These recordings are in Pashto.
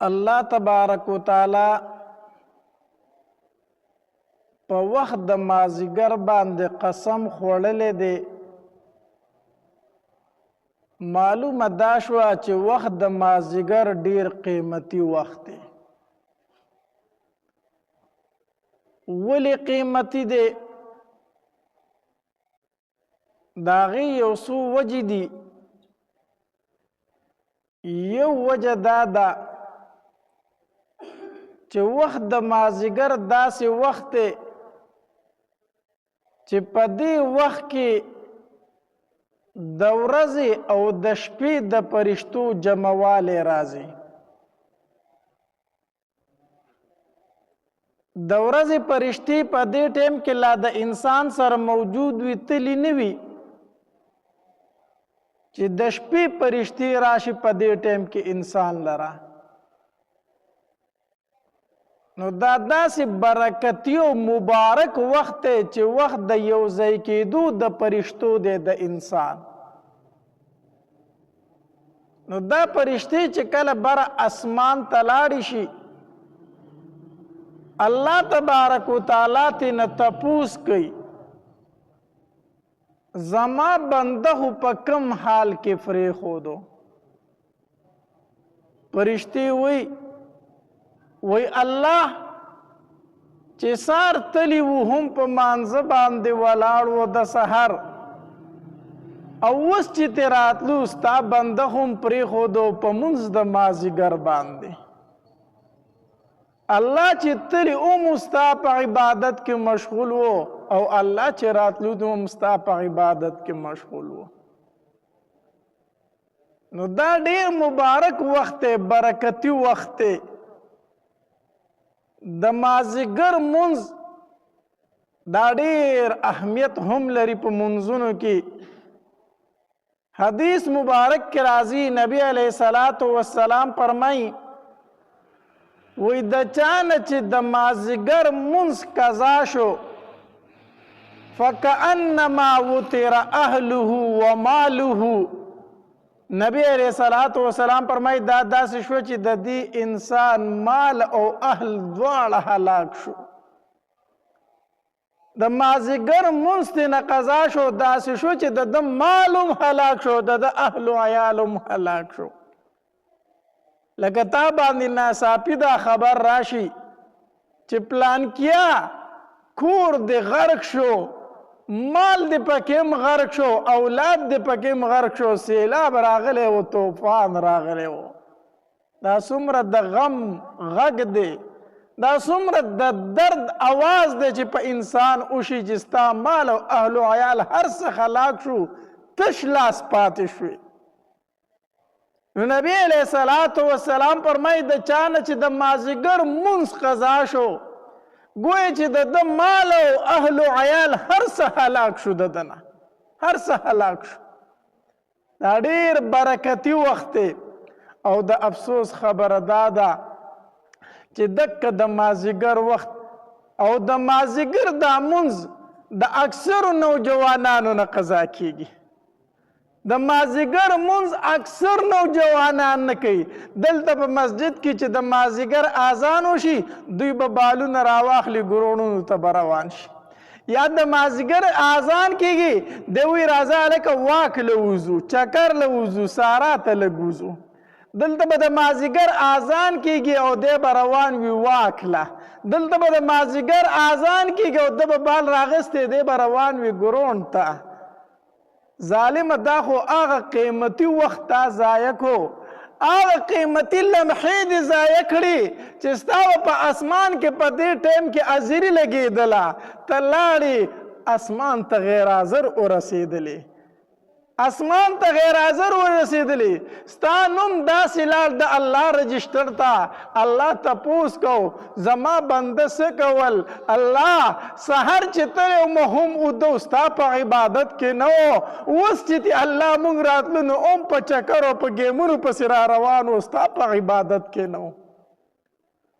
الله تبارک و تعالی په وخت د مازیګر باندې قسم خوړلې دی. معلومه دا شوه چې وخت د مازیګر ډیر قیمتي وخت دی. ولې قیمتي دی؟ د هغې یو څو وجې دي. یو وجه دا ده چې وخت د مازیګر داسې وخت دی چې په دې وخت کې د ورځې او د شپې د فرشتو جمعوالی راځي. د ورځې فرشتې په دې ټیم کې لا د انسان سره موجود وي، تلي نه وي، چې د شپې فرشتې راشي په دې ټیم کې انسان لره. نو دا داسې برکتي او مبارک وخت دی چې وخت د یو ځای کېدو د فرشتو دی د انسان. نو دا فرشتې چې کله بره اسمان ته لاړې شي، الله تبارک و تعالی ترېنه تپوس کوي زما بنده خو په کوم حال کې پرېښودو. فرشتې وی الله چې سار تلی وو هم په مانځه باندې ولاړ و د سحر، او اوس چې ترې راتلو ستا بنده هم پرېښودو په مونځ د مازدیګر باندې. الله چې تلی هم ستا په عبادت کې مشغول و، او الله چې راتلو هم ستا په عبادت کې مشغول و. نو دا ډېر مبارک وخت دی، برکتي وخت دی. د مازیګر مونځ دا ډېر اهمیت هم لري په مونځونو کې. حدیث مبارک کې راځي، نبی علیه الصلاۃ والسلام فرمایي وی د چا نه چې د مازیګر مونځ قضا شو فکأنما وتر اهله وماله، نبی علیہ الصلوۃ والسلام فرمایي دا داسې شو چې د دې انسان مال او اهل دواړه هلاک شو. د مازیګر مونځ ترېنه قضا شو، داسې شو چې د ده مال هم هلاک شو، د ده اهل و عیال هم هلاک شو. لکه تا باندې ناڅاپي دا خبر راشي چې پلانکیا کور دې غرق شو، مال دې پکې هم غرق شو، اولاد دې پکې هم غرق شو، سیلاب راغلی و، طوفان راغلی و. دا څومره د غم غږ دی، دا څومره د درد اواز دی چې په انسان وشي چې ستا مال او اهل و عیال هر څه هلاک شو، تش لاس پاتې شوې. نو نبی علیہ الصلوۃ والسلام فرمایي د چا نه چې د مازیګر مونځ قضا شو، گویا چې د ده مال او اهل و عیال هر څه هلاک شو، د ده نه هر څه هلاک شو. دا ډېر برکتي وخت دی. او د افسوس خبره دا ده چې دکه د مازیګر وخت او د مازیګر دا مونځ د اکثرو نوجوانانو نه قضا کیږي. د مازیګر مونځ اکثر نوجوانان نه کوي. دلته په مسجد کې چې د مازیګر اذان وشي، دوی به بالونه راواخلي، ګروڼونو ته به روان شي. یا د مازیګر اذان کېږي، دی وایي راځه هلکه واک له وځو، چکر له وځو، سارا ته لږ وځو. دلته به د مازیګر اذان کېږي او دی به روان وي واک له. دلته به د مازیګر اذان کېږي او ده به بال راغستی، دی به روان وي ګروڼ ته. ظالمه دا خو هغه قیمتي وخت تا ضایع کو، هغه قیمتي لمحې دې ضایع کړي چې ستا په اسمان کې په دې ټایم کې حاضري لګېدله، ته لاړې اسمان ته غیر حاضر ورسېدلې، اسمان ته غیر حاضر ورسېدلې. ستا نوم داسې لاړ د الله رجسټر ته. الله تپوس کو زما بنده څه کول؟ الله سحر چې تللی وم هم اوده ستا په عبادت کې نه و، اوس چې الله موږ راتلو نو هم په چکر او په ګیمونو پسې را روان و، ستا په عبادت کې نه و.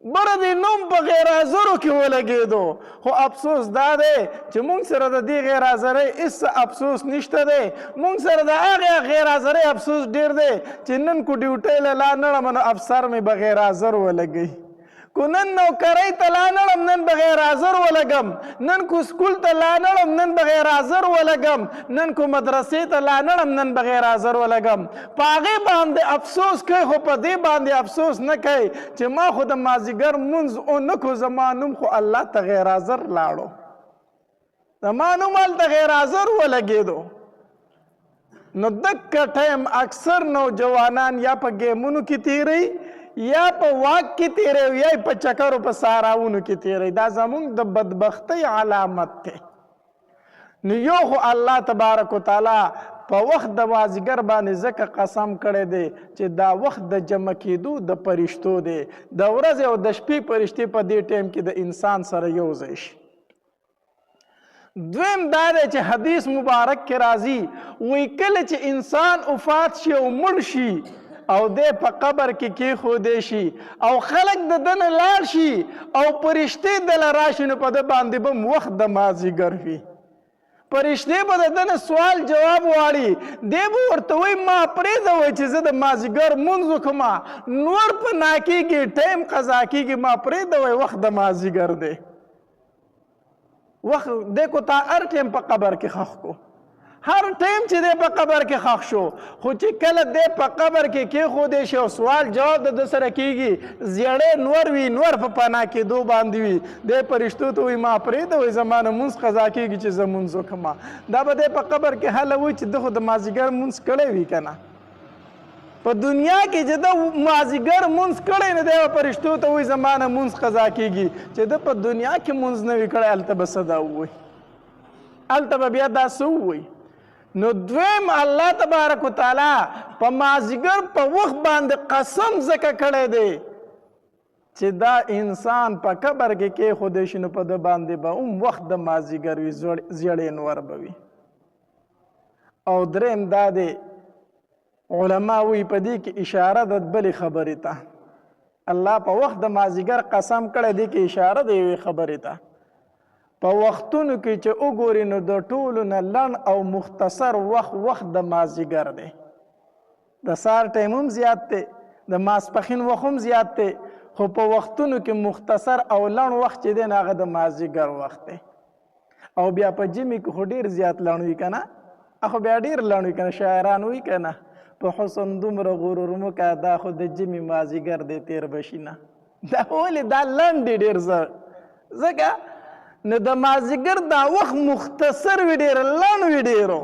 بره د نوم په غیر حاضرو کې ولګېدو. خو افسوس دا دی چې موږ سره د دې غیر حاضرۍ هېڅ افسوس نشته دی. موږ سره د هغې غیر حاضرۍ افسوس ډېر دی چې نن کو ډیوټۍ له لا نړم نو افسر مې به غیر حاضر ولګوي. کو نن نوکرۍ ته لا نړم نن به غیر حاضر ولګم. نن کو سکول ته لا نړم نن به غیر حاضر ولګم. نن کو مدرسې ته لا نړم نن به غیر حاضر ولګم. په هغې باندې افسوس کوي خو په دې باندې افسوس نه کوي چې ما خو د مازدیګر مونځ ونه کړو زما نوم خو الله ته غیر حاضر لاړو. زما نوم هلته غیر حاضر ولګېدو. نو دکه ټایم اکثر نوجوانان یا په ګیمونو کې تیروي یا په واک کې تیروي یا په چکرو په ساراونو کې تیروي. دا زموږ د بدبختۍ علامت دی. نو یو خو الله تبارک وتعالی په وخت د مازدیګر باندې ځکه قسم کړی دی چې دا وخت د جمع کېدو د فرشتو دی. د ورځې او د شپې فرشتې په دې ټایم کې د انسان سره یو ځای شي. دویم دا دی چې حدیث مبارک کې راځي وایي کله چې انسان وفات شي او مړ شي او دی په قبر کې کېښودی شي او خلک د ده نه لاړ شي او فرشتې دله راشي نو په ده باندې به وخت د مازدیګر وي. فرشتې به د ده نه سوال جواب واړي. دی به ورته وایي ما پرېږدوئ چې زه د مازدیګر مونځ وکړم. نور په ناکېږي ټایم قضا کېږي ما پرېږدوئ وخت د مازدیګر دی. وخت دی کو تا هر ټایم په قبر کې ښخ کو. هر ټایم چې دی په قبر کې ښخ شو خو چې کله دی په قبر کې کېښودی شي او سوال جواب د ده سره کېږي زیړی نور وي نور په پناه کېدو باندې وي دی فرشتو ته وایي ما پرېږدوئ زما نه مونځ قضا کېږي چې زه مونځ وکړم. دا به دی په قبر کې هله وایي چې ده خو د مازدیګر مونځ کړی وي که نه. په دنیا کې چې ده مازدیګر مونځ کړی نه دی فرشتو ته وایي زما نه مونځ قضا کېږي. چې ده په دنیا کې مونځ نه وي کړی هلته به څه دا ووایي. هلته به بیا دا څه ووایي. نو دویم الله تبارک وتعالی په مازدیګر په وخت باندې قسم ځکه کړی دی چې دا انسان په قبر کې کېښودی شي نو په ده باندې به وخت د مازدیګر وي زیړی نور به وي. او دریم دا دی علما وایي په دې کې اشاره د بلې خبرې ته. الله په وخت د مازدیګر قسم کړی دی کې اشاره د یوې خبرې ته. په وختونو کې چې وګورې نو د ټولو نه لنډ او مختصر وخت د مازدیګر دی. د سهار ټایم هم زیات دی د ماسپښین وخت هم زیات دی خو په وختونو کې مختصر او لنډ وخت چې دی نو هغه د مازدیګر وخت دی. او بیا په ژمي کې خو ډېر زیات لنډ وي که نه. خو بیا ډېر لنډ وي که نه. شاعران وایي که نه په حسن دومره غرور مه کوه دا خو د ژمي مازدیګر دی تېر به شي نه. دا ولې دا لنډ دی ډېر ځکه نو د مازدیګر دا وخت مختصر وي ډېر لنډ وي ډېرو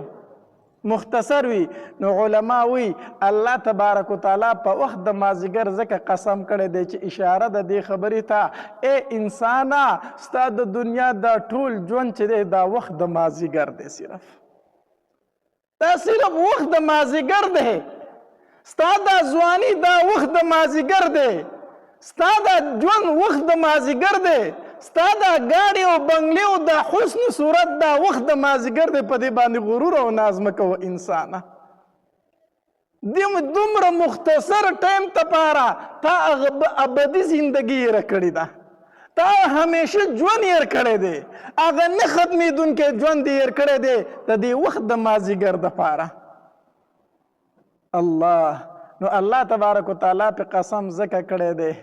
مختصر وي. نو علما وایي الله تبارک وتعالی په وخت د مازدیګر ځکه قسم کړی دی چې اشاره د دې خبرې ته ای انسانه ستا د دنیا دا ټول ژوند چې دی دا وخت د مازدیګر دی. دا صرف وخت د مازدیګر دی. ستا دا ځواني دا وخت د مازدیګر دی. ستا دا ژوند وخت د مازدیګر دی. ستا دا ګاډي او بنګلې او دا حسن صورت دا وخت د مازدیګر دی. په دې باندې غرور او ناز مه کوه انسانه. دومره مختصر ټایم دپاره تا ابدي زندګي یې کړې ده. تا همیشه ژوند یې کړی دی. هغه نه ختمېدونکی ژوند یې کړی دی د دې وخت د مازدیګر دپاره. الله نو الله تبارک وتعالی په قسم ځکه کړی دی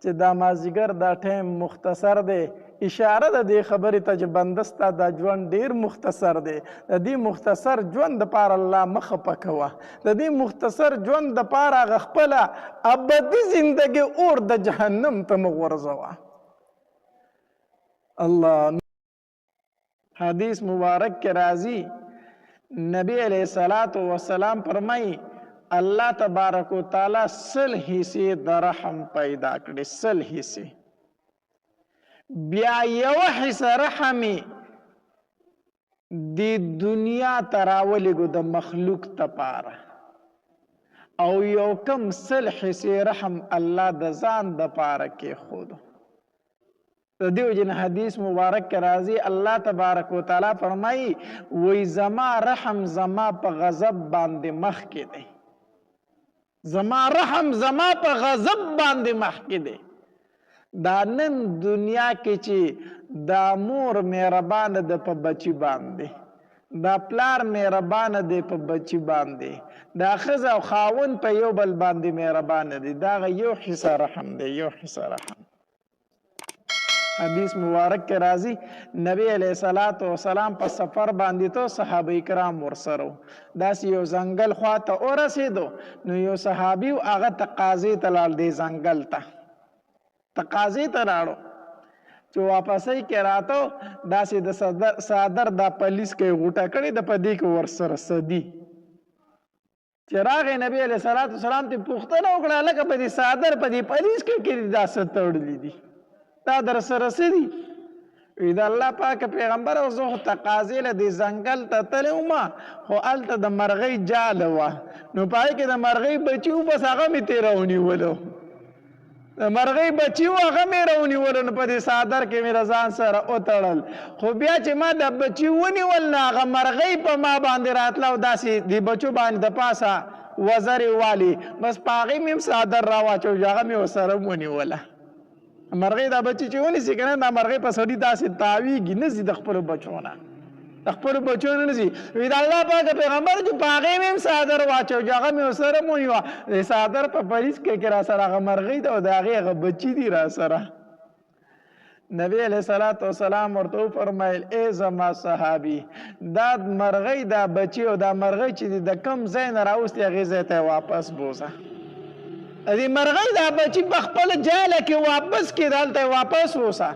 چې دا مازدیګر دا ټایم مختصر دی. اشاره د دې خبرې ته چې بنده ستا دا ژوند ډېر مختصر دی. د دې مختصر ژوند دپاره الله مه خفه کوه. د دې مختصر ژوند دپاره هغه خپله ابدي زندګي اور د جهنم ته مه غورځوه. الله حدیث مبارک کې راځي نبی علیہ الصلوۃ والسلام فرمایي الله تبارک وتعالی 100 حصے د رحم پیدا کړي. 100 حصے بیا یو حصہ رحم دی دنیا تراولګو د مخلوق تپاره او یو کم 100 حصے رحم الله د ځان د پاره کې خود. د دیو جن حدیث مبارک کې راځي الله تبارک وتعالی فرمایي وای زما رحم زما په غضب باندې مخ کې دی. زما رحم زما په غضب باندې مخ کې دی. دا نن دنیا کې چې دا مور مهربانه ده په بچي باندې، دا پلار مهربانه دی په بچي باندې، دا ښځه او خاوند په یو بل باندې مهربانه دي، دا یو حصه رحم دی، یو حصه رحم. حدیث مبارک کې راځي نبی علیه الصلاۃ والسلام په سفر باندې تو صحابه کرام ورسره داسې یو ځنګل خواته ورسېدو، نو یو صحابي هغه تقاضې ته لاړ، دی ځنګل ته تقاضې ته لاړو چې واپسې کې راته داسې د صادر دا پولیس کې غوټه کړې د پدې کې ورسره سدي چې راغی نبی علیه الصلاۃ والسلام ته پوښتنه وکړه لکه په دې صادر په دې پولیس کې دا څه تړلي دي، دا در سره څه دي؟ وی د الله پاک پیغمبر او زه تقاضې له دې ځنګل ته تللی وم، خو هلته د مرغۍ جاله وه، نو په هغې کې د مرغۍ بچي و، بس هغه مې ترې راونیولو، د مرغۍ بچي و هغه مې راونیولو، نو په دې څادر کې مې د ځان سره وتړل، خو بیا چې ما د بچي ونیول نو هغه مرغۍ په ما باندې راتله او داسې د بچو باندې د پاسه وزرې والي، بس په هغې مې هم څادر راواچو، هغه مې ورسره ونیوله. مرغۍ دا بچي چې ونیسي که نه، دا مرغۍ په سړي داسې تاویږي، نځي د خپلو بچو نه، د خپلو بچو نه نځي. وی د الله پاک پیغمبر چې په هغې مې هم څادر واچو، هغه مې ورسره ونیوه، د څادر په پریز کې را سره هغه مرغۍ ده او د هغې هغه بچي دي را سره. نبی علیه الصلاۃ والسلام ورته وفرمیل ای زما صحابي، دا مرغۍ دا بچي او دا مرغۍ چې د کوم ځای نه راوستې هغې ځای ته واپس بوزه، دې مرغۍ دا بچي په خپل جاله کې واپس کې دلته واپس ووسه.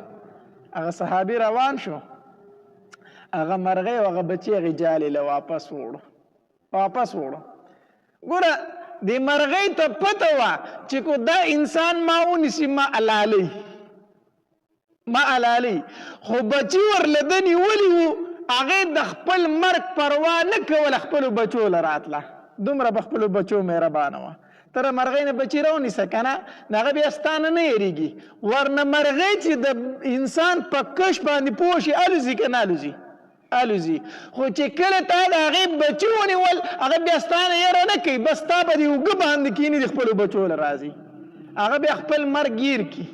هغه صحابي روان شو، هغه مرغۍ او هغه بچي هغې جالې له واپس وړو. ګوره دې مرغۍ ته پته وه چې کو دا انسان ما ونیسي ما علالي، خو بچي ورله ده نیولي وو، هغې د خپل مرګ پروا نه کوله، خپلو بچو له راتله، دومره په خپلو بچو مهربانه وه. تر مرغۍ نه بچي راونیسه که نه، نو هغه بیا ستا نه هېرېږي، ورنه مرغۍ چې د انسان په کش باندې پوه شي الوزي که نه الوزي، خو چې کله تا د هغې بچي ونیول هغه بیا ستا نه یېره نه کوي، بس تا په دې اوږه باندې کښېني، د خپلو بچو له راځي، هغه بیا خپل مرګ ګیر کړي،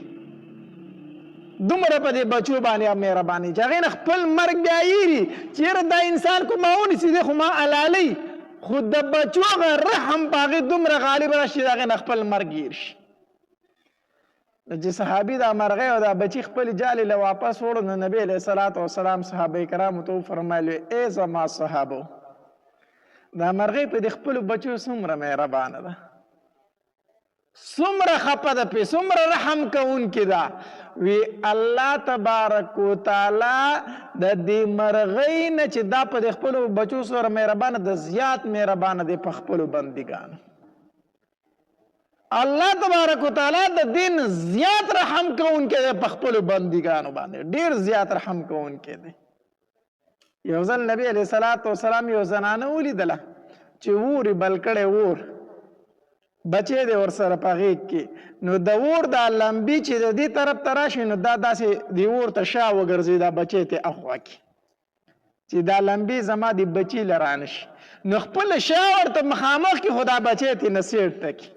دومره په دې بچو باندې مهرباني چې هغې نه خپل مرګ بیا یېري چې یاره دا انسان کو ما ونیسي دی خو ما حلالوي، خو د بچو هغه رحم په هغې دومره غالب راشي د هغې نه خپل مرګ ګیر شي. چې صحابي دا مرغۍ او دا بچي خپل جالې له واپس وړو، نو نبی علیه الصلاۃ والسلام صحابه کرامو ته وفرمایل ای زما صحابو، دا مرغۍ په دې خپلو بچو څومره مهربانه ده، څومره خفه ده پې، څومره رحم کوونکې ده. وی الله تبارک وتعالی د دې مرغۍ نه چې دا په دې خپلو بچو سره مهربانه ده، زیات مهربانه دی په خپلو بندګانو. الله تبارک وتعالی د دین زیات رحم کوونکی دی په خپلو بندګانو باندې، ډېر زیات رحم کوونکی دی. یو ځل نبی علیه الصلاۃ والسلام یو زنانه ولیدله چې اور یې بل کړی، اور بچی دی ورسره په غېږ کې، نو د اور دا لمبي چې د دې طرف ته راشي نو دا داسې د اور ته شا وګرځي، دا بچی ته اخوا کړي چې دا لمبي زما د بچي له رانشي، نو خپله شا ورته مخامخ کړي، خو دا بچی ته نه سیټ ته کړي.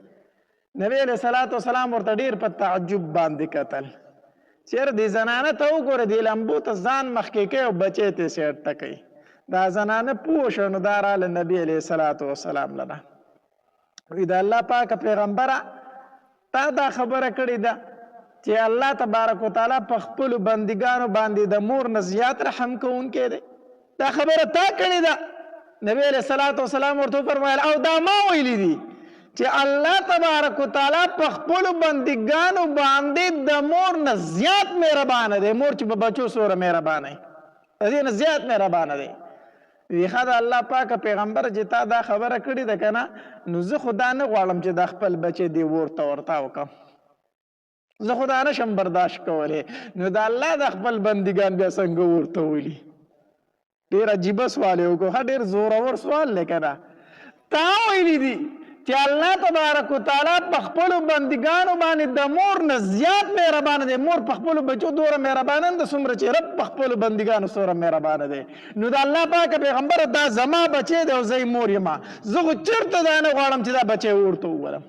نبی علیه الصلاۃ والسلام ورته ډېر په تعجب باندې کتل چې یاره دې زنانه ته وګوره، دې لمبو ته ځان مخکې کوي او بچی ته سیټ ته کوي. دا زنانه پوه شوه، نو دا راله نبی علیه الصلاۃ والسلام لره، وی د الله پاک پیغمبره تا دا خبره کړې ده چې الله تبارک وتعالی په خپلو بندګانو باندې د مور نه زیات رحم کوونکی دی، دا خبره تا کړې ده. نبی علیه الصلاۃ والسلام ورته وفرمایل او دا ما ویلي دي چې الله تبارک وتعالی په خپلو بندګانو باندې د مور نه زیات مهربانه دی، مور چې په بچو سره مهربانه دی، د دې نه زیات مهربانه دی. وی ښه د الله پاک پیغمبر چې تا دا خبره کړې ده که نه، نو زه خو دا نه غواړم چې دا خپل بچی دې اور ته ورتاو کړم، زه خو دا نشم برداشت کولی. نو د الله د خپل بندګان بیا څنګه اور ته ولي؟ ډېر عجیبه سوال یې وکړو، ښه ډېر زورور سوال دی که نه. تا ویلي دي چې الله تبارک وتعالی په خپلو بندګانو باندې د مور نه زیات مهربانه دی، مور په خپلو بچو دومره مهربانه ده څومره چې رب په خپلو بندګانو سره مهربانه دی. نو د الله پاک پیغمبره دا زما بچی دی او زه یې مور یم، زه خو چېرته دا نه غواړم چې دا بچی اور ته وولم.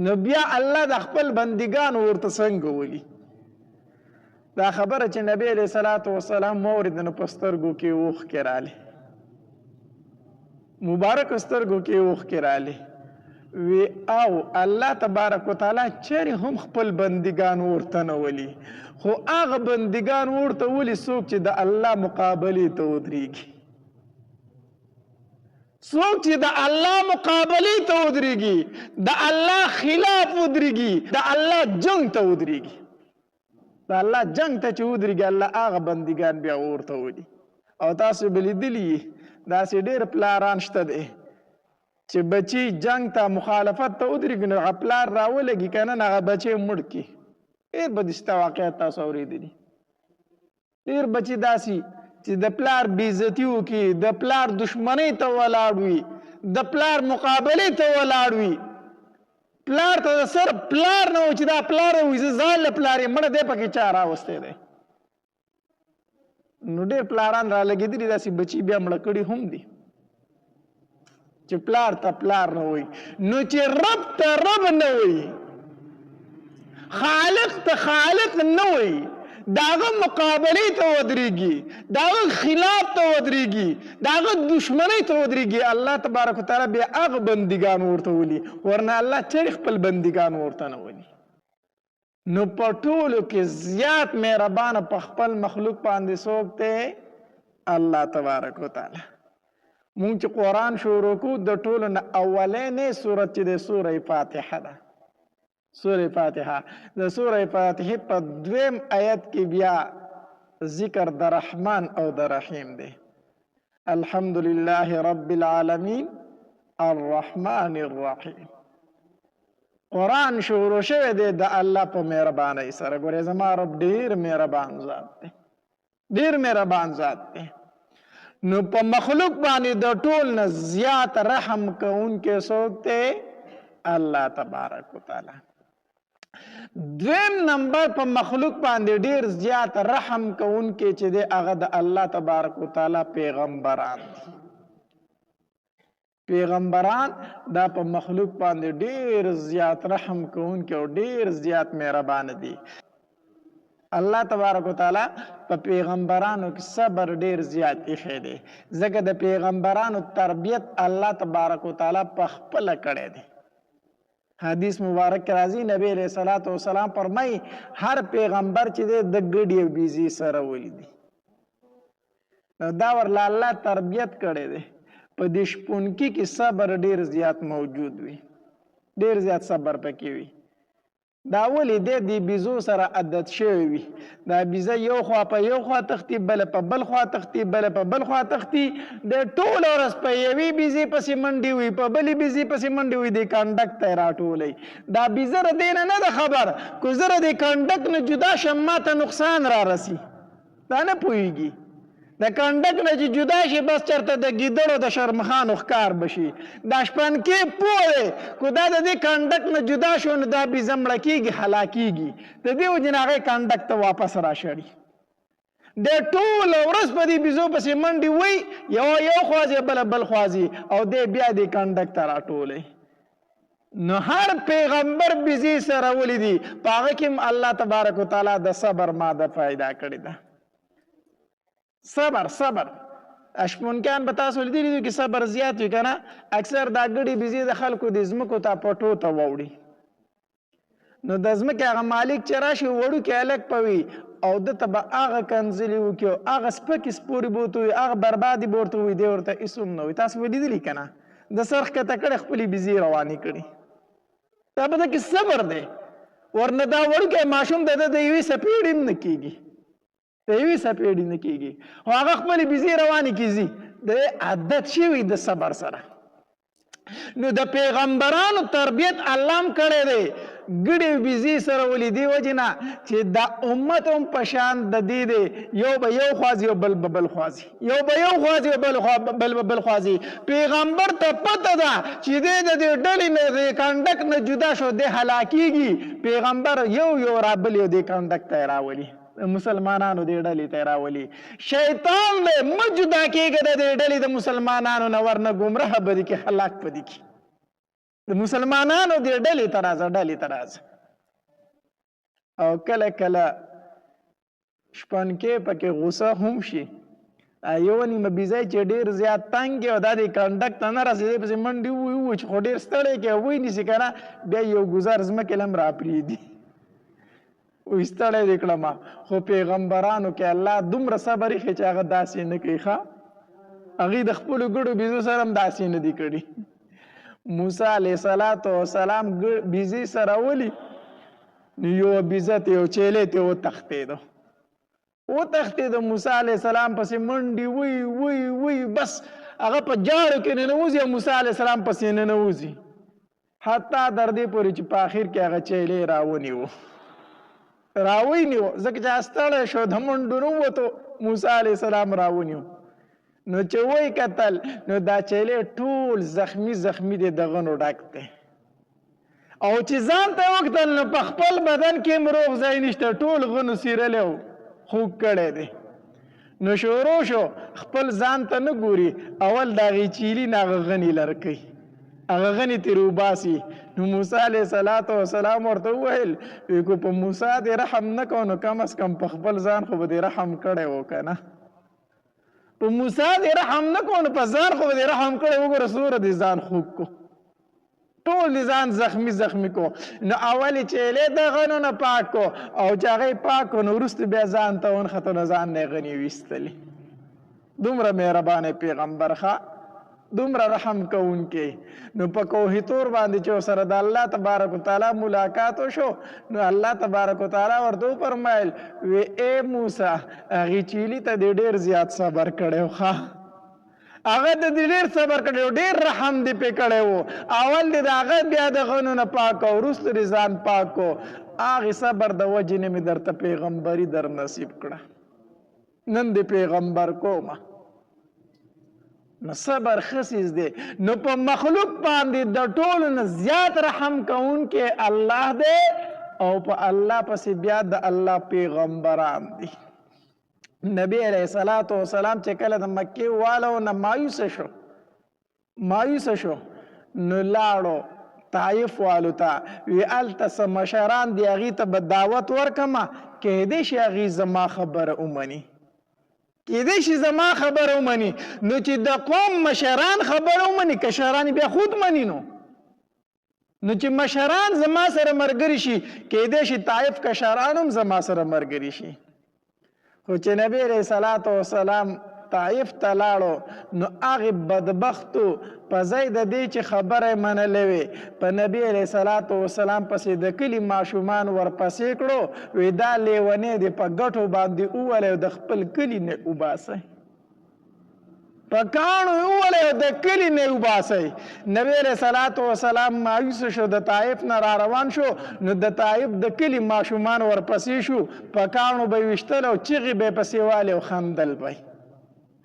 نو بیا الله د خپل بندګانو ورته څنګه ولي؟ دا خبره چې نبی علیه صلات وسلام مورد نو په سترګو کې اوښکې راغلې، مبارک سترګو کې اوښکې راغلې. وی او الله تبارک وتعالی چیرې هم خپل بندګان ورته نه ولي، خو هغه بندګان ورته ولي څوک چې د الله مقابلې ته ودرېږي، څوک چې د الله مقابلې ته ودرېږي، د الله خلاف ودرېږي، د الله جنگ ته ودرېږي. د الله جنگ ته چې ودرېږي الله هغه بندګان بیا ورته ولي. او تاسو به لیدلي داسې ډېر پلاران شته دی چې بچي جنگ ته مخالفت ته ودرېږي نو هغه پلار راولګي که نه هغه بچی مړ کړي. ډېر بدسته واقعیت تاسو اورېدلي، ډېر بچي داسې چې د پلار بېعزتي وکړي، د پلار دشمنۍ ته ولاړ وي، د پلار مقابلې ته ولاړ وي. پلار ته صرف پلار نه و چې دا پلار وي زه ځان له پلار یې مړه دی پکې چا راوستی دی. نو ډېر پلاران رالګېدلي داسې بچي بیا مړه کړي هم دي چې پلار ته پلار نه وایي. نو چې رب ته رب نه وایي، خالق ته خالق نه وایي، داغه مقابلې ته ودرېږي، داغه خلاف ته ودرېږي، داغه دشمنۍ ته ودرېږي، الله تبارک وتعالی بیا هغه بندګان ورته ولي، ورنه الله چېرې خپل بندګان ورته نه ولي. نو په ټولو کې زیات مهربانه په خپل مخلوق باندې څوک دی؟ الله تبارک وتعالی. مونږ چې قرآن شروع کړو د ټولو نه اولنۍ سورت چې دی سوره فاتحه ده. سوره فاتحه د سوره فاتحه په 2 آیت کې بیا ذکر د رحمان او د رحیم دی. الحمدلله رب العالمین الرحمن الرحیم. قرآن شروع شوی دی د الله په مهربانۍ سره. ګورې زما رب ډېر مهربان ذات دی، ډېر مهربان ذات دی. نو په مخلوق باندې د ټول نه زیات رحم کوونکی څوک دی؟ الله تبارک وتعالی. 2 نمبر په مخلوق باندې ډېر زیات رحم کوونکی چې دی هغه د الله تبارک وتعالی پیغمبران دي. پیغمبران دا په مخلوق باندې ډېر زیات رحم کوونکی او ډېر زیات مهربان دي. الله تبارک وتعالی په پیغمبرانو کې صبر ډېر زیات ایښی دی، ځکه د پیغمبرانو تربیت الله تبارک وتعالی په خپله کړی دی. حدیث مبارک کې راځي نبی علیه صلات وسلام فرمایي هر پیغمبر چې دی د ګډې او بیزي سره ولیدي. نو دا ورله الله تربیت کړی دی. په دې شپونکي کې صبر ډېر زیات موجود وي، ډېر زیات صبر پکې وي. دا ولې دی د بیزو سره عادت شوی وي، دا بیزه یو خوا په یو خوا تښتي، بله په بل خوا تښتي، بله په بل خوا تښتي، د ټوله ورځ په یوې بیزې پسې منډې وي، په بلې بیزې پسې منډې وي، د کنډک ته یې راټولوي. دا بیزه د دې نه ده خبر که زه د کنډک نه جدا شم ما ته نقصان را رسي، دا نه پوهېږي. د کنډک نه چې جدا شي بس چېرته د ګیدړو د شرمخانو ښکار بشي. دا شپنکې پوه دی که دا د دې کنډک نه جدا شو نو دا بیزه مړه کېږي، هلاکېږي، د دې وجې نه هغې کنډک ته واپس راشړي. د ټوله ورځ په دې بیزو پسې منډې وی، یو خوا ځي بله بل خوا ځي او دی بیا دې کنډک ته راټولی. نو هر پیغمبر بیزې سره ولیدي، په هغه کې هم الله تبارک وتعالی د صبر ماده پیدا کړې ده. صبر شپونکیان به تاسو لیدلي دي چې صبر زیات وي که نه، اکثر دا ګډې بیزې د خلکو د ځمکو ته پټو ته واوړي. نو د ځمکې هغه مالک چې راشي وړوکی هلک به وي او ده ته به هغه کنځلې وکړي او هغه سپکې سپورې به ورته وي، هغه بربادي به ورته وي، دی ورته هېڅ هم نه وي. تاسو به لیدلي که نه د سر ښکته کړې خپلې بیزې روانې کړي. دا په ده کې صبر دی. ورنه دا وړوکی ماشوم د ده د یوې څپېړې هم نه کېږي، د یوې څپېړې نه کېږي، خو هغه خپلې بیزې روانې کېږي، د عادت شوي د صبر سره. نو د پیغمبرانو تربیت الله هم کړی دی ګډې بیزې سره ولې دې وجې نه چې دا امت هم په شان د دې دی، یو به یو خوا ځي او بل به بل خوا ځي، یو به یو خوا ځي او بل به بل خوا ځي. پیغمبر ته پته ده چې دی د دې ډلې نه د کنډک نه جدا شو دی هلاکېږي. پیغمبر یو رابلي او دې کنډک ته یې راولي، مسلمانانو دې ډلې ته یې راولي. شیطان دی مه جدا کېږه د دې ډلې د مسلمانانو نه، ورنه ګمراه به دې کې هلاک به دې کې. د مسلمانانو دې ډلې ته راځه او کله کله شپنکې پکې غوسه هم شي یو نیمه بیزی چې ډېر زیات تنګ او دا د کنډک ته نه رسېدی پسې منډې ووایي چې خو ډېر ستړی کې وایي نیسي که نه بیا یو ګزار ځمکې له هم راپرېږدي وایي ستړی دې کړمه خو پیغمبرانو کې الله دومره صبر ایښی چې هغه داسې نه کوي ښه هغوی د خپلو ګډو بیزو سره هم داسې نه دي کړي موسی علیه السلام بیزې سره ولي نو یو بیزه ته یو چیلی ته وتښتېده موسی علیه السلام پسې منډې وی بس هغه په جاړو کې ننوځي او موسی علیه السلام پسې ننوځي حتی در دې پورې چې په آخر کې هغه چیلی راونیو ځکه چې ستړی شو د منډو نه ووتو موسی علیه السلام راونیو نو چې وی کتل نو دا چیلی ټول زخمی دی د غنو ډک دی او چې ځان ته وکتل نو په خپل بدن کې هم روغ ځای نشته ټول غنو څیرلی و خوږ کړی دی نو شروع شو خپل ځان ته نه ګوري اول د هغې چیلي نه هغه غني لر کوي هغه غني ترې وباسي نو موسی علیه السلام ورته وویل وی که په موسی دې رحم نه کو نو کم از کم په خپل ځان خو به دې رحم کړی و که نه په موسی دې رحم نه کو نو په ځان خو به دې رحم کړی وګوره څومره دې ځان خوږ کو ټول دې ځان زخمی کو نو اول چیلی د غنو نه پاک کو او چې هغه پاک کو نو وروسته بیا ځان ته ونښتو نو ځان نه یې غني ویستلي دومره مهربانه پیغمبر ښه دومره رحم کوونکی نو په کوه طور باندې چې ورسره د الله تبارک وتعالی ملاقات وشو نو الله تبارک وتعالی ورته وفرمایل وی ای موسی هغې چیلي ته دې ډېر زیات صبر کړی و ښه هغه د دې ډېر صبر کړی و ډېر رحم دې پې کړی و اول دې د هغه بیا د غنو نه پاک او وروسته دې ځان پاک کو هغې صبر د وجې نه مې درته پیغمبري در نصیب کړه نن دې پیغمبر کومه نو صبر ښه څیز دی نو په مخلوق باندې د ټولو نه زیات رحم کوونکی الله دی او په الله پسې بیا د الله پیغمبران دي نبی علیه السلام چې کله د مکې والو نه مایوسه شو نو لاړو طایف والو ته وی هلته څه مشران دي هغې ته به دعوت ورکمه کیدای شي هغې زما خبره ومني نو چې د قوم مشران خبره ومني کشران بیا خود مني نو چې مشران زما سره ملګري شي کیدای شي طایف کشران هم زما سره ملګري شي خو چې نبی علیه السلام طایف ته لاړو نو هغې بدبختو په ځای د دې چې خبره یې منلې وې په نبي علیه السلام پسې د کلي ماشومان ورپسې کړو وی دا لیونی دی په ګټو باندې وولی او د خپل کلي نه وباسئ په کاڼو وولی او د کلي نه وباسئ نبي علیه السلام مایوس شو د طایف نه را روان شو نو د طایف د کلي ماشومان ورپسې شو په کاڼو به یې ویشتل او چغې به یې پسې والې او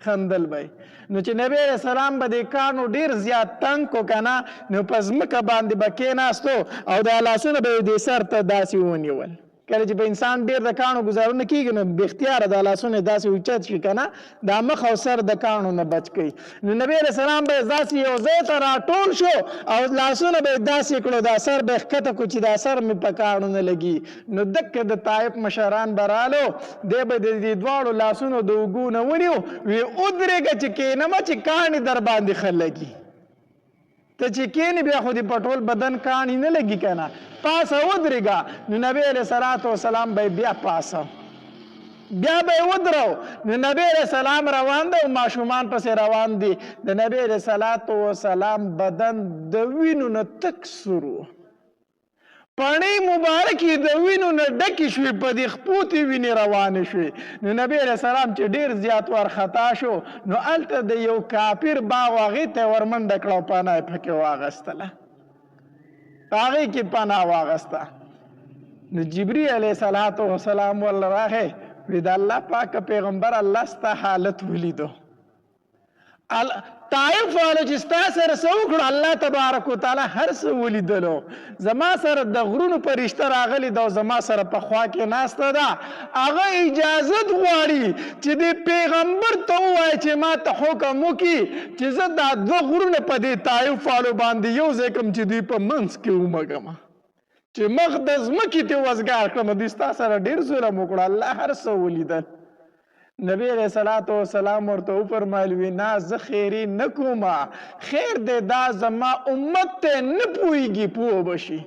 خندل به نو چې نبی علیه السلام به د کاڼو ډېر زیات تنګ کو که نه نو په ځمکه باندې به کېناستو او دا لاسونه به یې دې سر ته داسې ونیول کله چې په انسان ډېر د کاڼو ګزارونه کېږي نو بې اختیاره دا لاسونه یې داسې اوچت شي که نه دا مخ او سر د کاڼو نه بچ کوي نو نبی علیه السلام به یې داسې یو ځای ته راټول شو او لاسونه به یې داسې کړو دا سر به یې ښکته کړو چې دا سر مې په کاڼو نه لګي نو دکه د طایف مشران به رالو دی به د دې دواړو لاسونو د اوږو نه ونیو وی ودرېږه چې کېنمه چې کاڼې در باندې ښه لګي ته چې کېنې بیا خو دې په ټول بدن کاڼي نه لګي که نه پاسه ودرېږه نو نبی علیه السلام به بیا پاسه بیا به یې ودرو نو نبی علیه السلام روان دی او ماشومان پسې روان دي د نبی علیه السلام بدن د وینو نه تک سور و پڼې مبارکې د وینو نه ډکې شوې په دې خپوتې وینې روانې شوې نو نبی علیه السلام چې ډېر زیات وارخطا شو نو هلته د یو کافر باغ هغې ته یې ورمنډه کړه او پناه یې پکې واغستله هغې کې پناه واغسته نو جبري علیه السلام ورله راغی وی د الله پاکه پیغمبر الله ستا حالت ولیدو طائف والو چې ستا سره څه وکړو الله تبارک وتعالی هر څه ولیدلو زما سره د غرونو فرشته راغلی ده او زما سره په خوا کې ناسته ده هغه اجازت غواړي چې د پیغمبر ته ووایي چې ما ته حکم وکړي چې زه دا دوه غرونه په دې طائف والو باندې یو ځای کړم چې دوی په منځ کې ومږم چې مخ د ځمکې ته وزګار کړم دوی ستا سره ډېر ظلم وکړو الله هر څه ولیدل نبی علیہ الصلوۃ والسلام ورته وفرمایل وینا زه خیری نه کوم خیر دې دا زما امت ته نه پوهیږي پوه بشي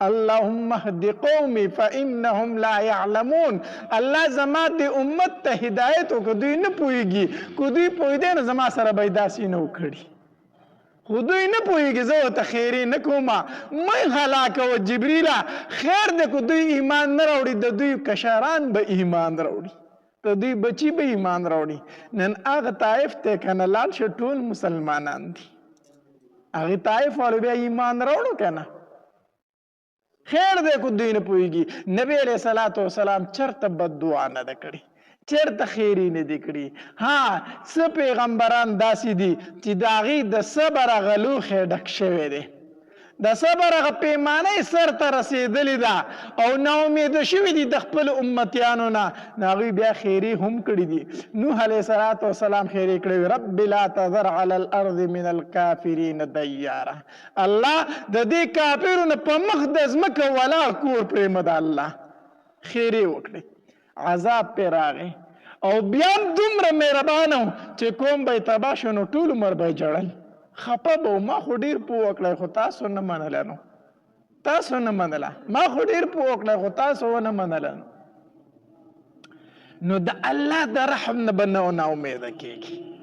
اللهم اهد قومي فانهم لا يعلمون الله زما دې امت ته هدایت وکړي دوی نه پوهیږي کو دوی پوهیدل نه زما سره به داسې نه وکړي خو دوی نه پوهیږي زه ورته خیری نه کوم مې هلاکوه جبریله خیر دې کو دوی ایمان نه راوړي د دوی کشران به ایمان راوړي ته دوی بچی به ایمان راوړي نن هغه طائف ته کنه لاړ شه ټول مسلمانان دي هغه طائف والو بیا ایمان راوړو کنه خیر دې کو دوی نه پوهیږي نبی علیہ الصلوۃ والسلام چرته بد دعا نه ده کړې چرته خیری نه دی کړي ها څه پیغمبران داسې دي چې د هغې د صبر هغه لوښی ډک شوی دی د صبر هغه پیمانه سر ته رسېدلې ده او ناامیده شوي دي د خپلو امتیانو نه نو هغوی بیا خیري هم کړي دي نوح علیه الصلاة والسلام خیري کړی وي رب لا تذر علی الارض من الکافرین دیاره الله د دې کافرو نه په مخ د ځمکه ولاړ کور پرېږمه د الله خیري وکړي عذاب پې راغی او بیا هم دومره مهربانه و چې کوم به یې تباه شو نو ټول عمر به یې جړل خپه به ما خو ډېر پوه وکړی خو تاسو نه منله نو تاسو نه منله ما خو ډېر پوه وکړی خو تاسو ونه منله نو د الله د رحم نه به نه امیده کېږي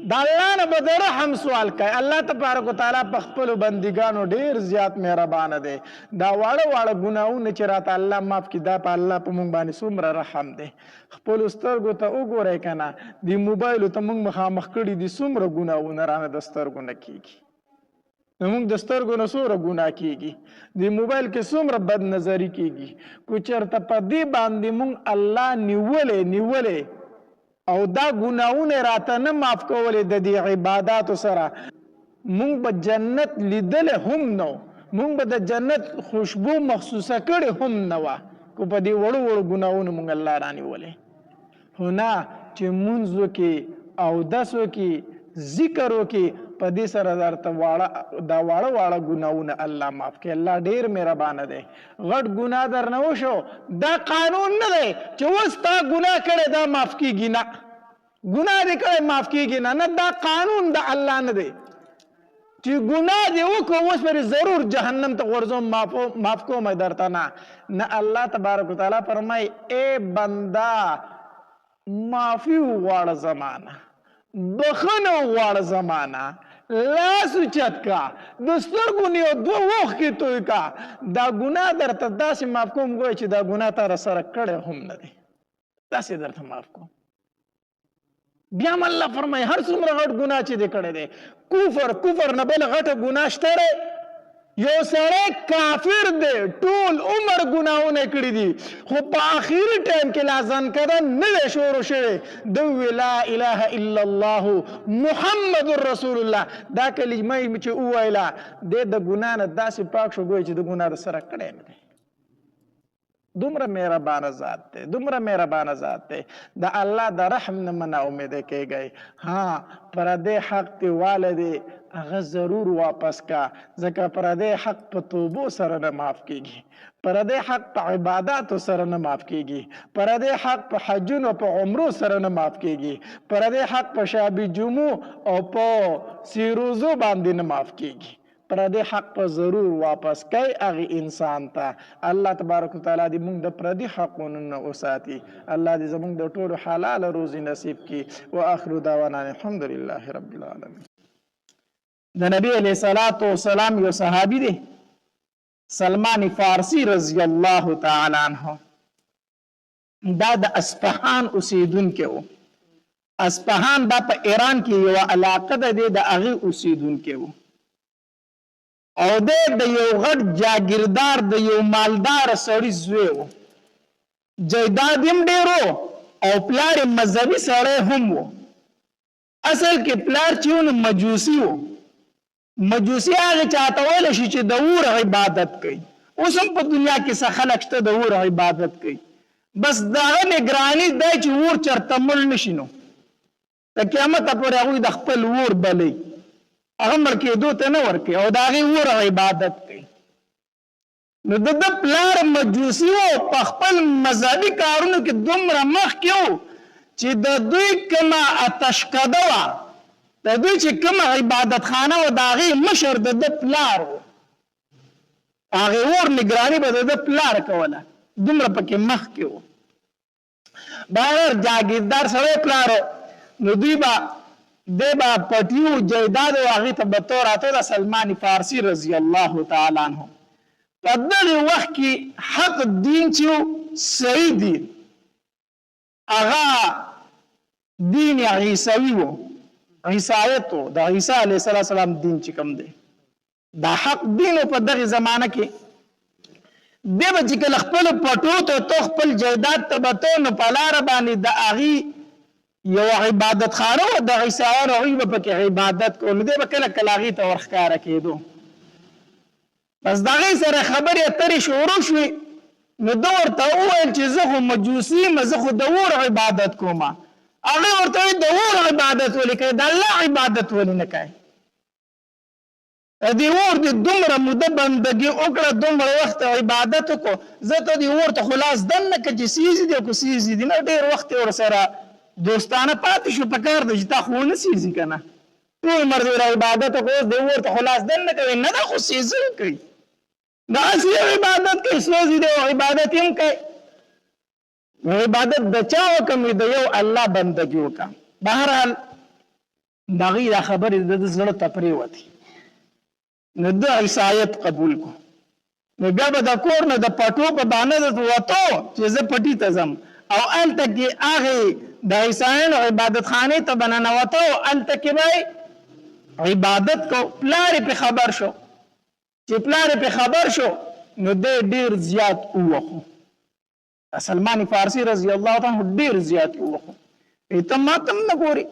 د الله نه به د رحم سوال کوي الله تبارک وتعالی په خپلو بندګانو ډېر زیات مهربانه دی دا واړه واړه ګناهونه چې راته الله معاف کړي دا په الله په موږ باندې څومره رحم دی خپلو سترګو ته وګورئ که نه د موبایلو ته موږ مخامخ کړي دي څومره ګناهونه رانه د سترګو نه کېږي نو موږ د سترګو نه څومره ګناه کېږي د موبایل کې څومره بد نظري کېږي کو چېرته په دې باندې موږ الله نیولې او دا ګناهونه راته نه معاف کولې د دې عباداتو سره مونږ به جنت لیدلی هم نه مونږ به د جنت خوشبو مخصوصه کړې هم نه وه کو په دې وړو وړو ګناهونو مونږ الله رانیولې خو نه چې مونځ وکړي اودس وکړي ذکر وکړي په دې سره درته دا واړه ګناهونه الله معاف کړي الله ډېر مهربانه دی غټ ګناه درنه وشو دا قانون نه دی چې اوس تا ګناه کړی دا معاف کېږي نه ګناه دې کړی معاف کېږي نه دا قانون د الله نه دی چې ګناه دې وکړو اوس پرې ضرور جهنم ته غورځوم معاف کوم درته نه الله تبارک وتعالی فرمایي ای بنده معافي وغواړه زمانه بخنه وغواړه زمانه لاس اوچت کا د سترګو نه یو دوه اوښکې توی کا دا ګناه درته داسې معاف کوم ګوی چې دا ګناه تا رسره کړی هم نه دی داسې درته معاف کوم بیا هم الله فرمایي هر څومره غټ ګناه چې دی کړی دی کفر نه بله غټه ګناه شته دی یو سړی کافر دی ټول عمر ګناهونه کړي دي خو په آخري ټایم کې لا ځنکده نه دی شروع شوی ده وویل لا اله الا الله محمد رسول الله دا کلمه چې وویله دی د ګناه نه داسې پاک شو ګوی چې د ګناه د سره کړی نه دی دومره مهربانه ذات دی د الله د رحم نه مه ناامیده کېږئ ها پردی حق دی والدی هغه ضرور واپس کا ځکه پردی حق په توبو سره نه معاف کېږي پردی حق په عباداتو سره نه معاف کېږي پردی حق په حجونو په عمرو سره نه معاف کېږي پردی حق په شابي جمعو او په سیروزو باندې نه معاف کېږي پردی حق په ضرور واپس کوي هغې انسان ته الله تبارک وتعالی دې موږ د پردي حقونو نه وساتي الله دې زموږ د ټولو حلاله روزي نصیب کړي واخر دعوانا الحمد لله رب العالمین د نبی علیه الصلاة والسلام یو صحابي دی سلمان فارسی رضی الله تعالی عنه دا د اصفهان اوسیدونکی و اصفهان دا په ایران کې یو علاقه ده د هغې اوسیدونکی و او د یو غټ جاگیردار د یو مالدار سړي زوی و جیداد هم ډېر او پلار یې مذهبي سړی هم و اصل کې پلار چې مجوسی وو مجوسی هغه چاته ویل شي چې د اور عبادت کوي اوس هم په دنیا کې څه خلک شته د اور عبادت کوي بس دغه نگرانی دی چې اور چرته مړ نشي نو د قیامت پورې هغوی د خپل اور بلی هغه مړ کېدو ته نه ورکوي او د هغې اور عبادت کوي نو د پلار مجوسی و په خپل مذهبي کارونو کې دومره مخکې و چې د دوی کومه اتشکده وه د دوی چې کومه عبادت خانه و د هغې مشر د ده پلار و هغې اور نګراني به د ده پلار کوله دومره پکې مخکې و بهر جاګیردار سړی پلار نو دوی به دی به پټي و جایداد و هغې ته به تو راته د سلمان فارسي رضی الله تعالی عنه په دغه وخت کې حق دین چې صحیح دین هغه دین عیسوي و عیسایت و د عیسی علیه السلام دین چې کوم دی دا حق دین په دغه زمانه کې دی به چې کله خپل پټو ته تو خپل جایداد ته به تو نو په لاره باندې د هغې یو عبادت خانه و د عیسایانو هغوی به پکې عبادت کول نو دی به کله کله هغې ته ورښکاره کېدو بس د هغې سره خبرې اترې شروع شوې نو ده ورته وویل چې زه خو مجوسي یم زه خو د اور عبادت کوم هغې ورته وایي د اور عبادت ولې کوې د الله عبادت ولې نه کوې د دې اور دې دومره موده بندګي وکړه دومره وخت عبادت وکړو زه ته دې اور ته خو لاس دننه کړه چې سیزي دي که سیزي دي نه ډېر وخت یې ورسره دوستانه پاتې شو په کار دی چې تا خو ونه سیزي که نه ټول عمر دې عبادت وکړو اوس دې اور ته خو لاس دننه کوي نه ده خو سیزل کوي داسې یو عبادت کوي سوزي دی او عبادت هم کوي عبادت د چا وکړم د یو الله بندګي وکړم بهرحال د هغې دا خبرې د ده زړه ته پرېوتې نو د عیسایت قبول کو نو بیا به د کور نه د پټو په بانه درته وتو چې زه پټي ته ځم او هلته کې هغې د عیسایانو عبادت خانې ته به ننوتو هلته کې به عبادت کو پلار یې پې خبر شو چې پلار یې پې خبر شو نو دی ډېر زیات ووخو سلمان فارسي رضی الله تعالی عنه ډېر زیات ووخو ته ما ته نه ګورې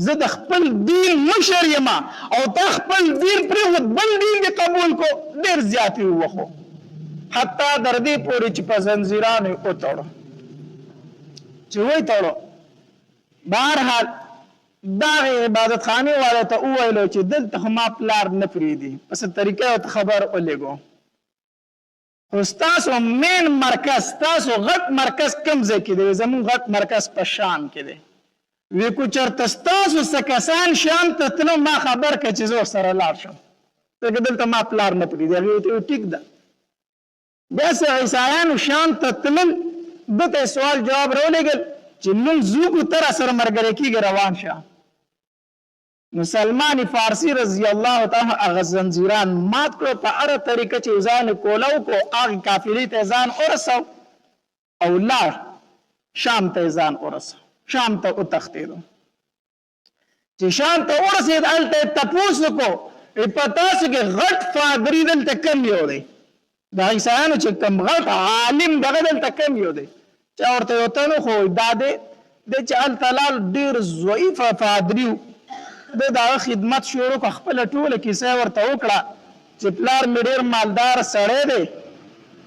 زه د خپل دین مشر یم او تا خپل دین پرېښود بل دین دې قبول کو ډېر زیات یې ووخو حتی در دې پورې چې په زنځیرانو یې وتړو چې وی تړو بهرحال دغه عبادت خانې والا ته وویلو چې دلته خو ما پلار نه پرېږدي په څه طریقه ورته خبر ولېږو خو ستاسو مین مرکز ستاسو غټ مرکز کوم ځای کې دی زموږ غټ مرکز په شام کې دی وی کو چېرته ستاسو څه کسان شام ته تلو ما خبر کړه چې زه ورسره لاړ شم ځکه دلته ما پلار نه پرېږدي هغې ورته ویل ټیک ده بیا څه عیسایانو شام ته تلل ده ته سوال جواب راولېږل چې موږ ځو کو ته راسره ملګری کېږي روان شه نو سلمان فارسي رضی الله تعالی هغه زنځیران مات کړو په هره طریقه چې ځان کوله وکړو هغې قافلې ته ځان ورسو او لاړ شام ته ځان ورسو شام ته وتښتېدو چې شام ته ورسېد هلته یې تپوس وکړو په تاسو کې غټ پادري دلته کم یو دی د عیسایانو چې کم غټ عالم دغه دلته کم یو دی چا ورته یو ته نه خو دا دی چې هلته لاړ ډېر ضعیفه پادري و ده د هغه خدمت شروع کړه خپله ټوله کیسه یې ورته وکړه چې پلار مې ډېر مالدار سړی دی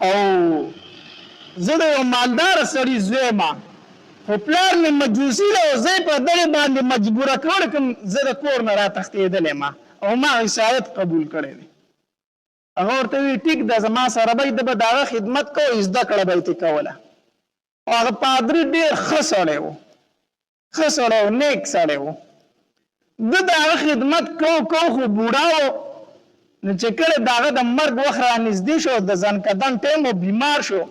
او زه د یو مالداره سړي زوی یم خو پلار مې مجوسي دی او زه یې په دغې باندې مجبوره کړی کوم زه د کور نه راتښتېدلی یم او ما عیسایت قبول کړی دی هغه ورته وایي ټیک ده زما سره به ده به د هغه خدمت کوو زده کړه به یې ترې کوله او هغه پادري ډېر ښه سړی و ښه سړی و نیک سړی و ده د هغه خدمت کو خو بوډا و نو چې کله د هغه د مرګ وخت رانږدې شو د ځنکدن ټایم و بیمار شو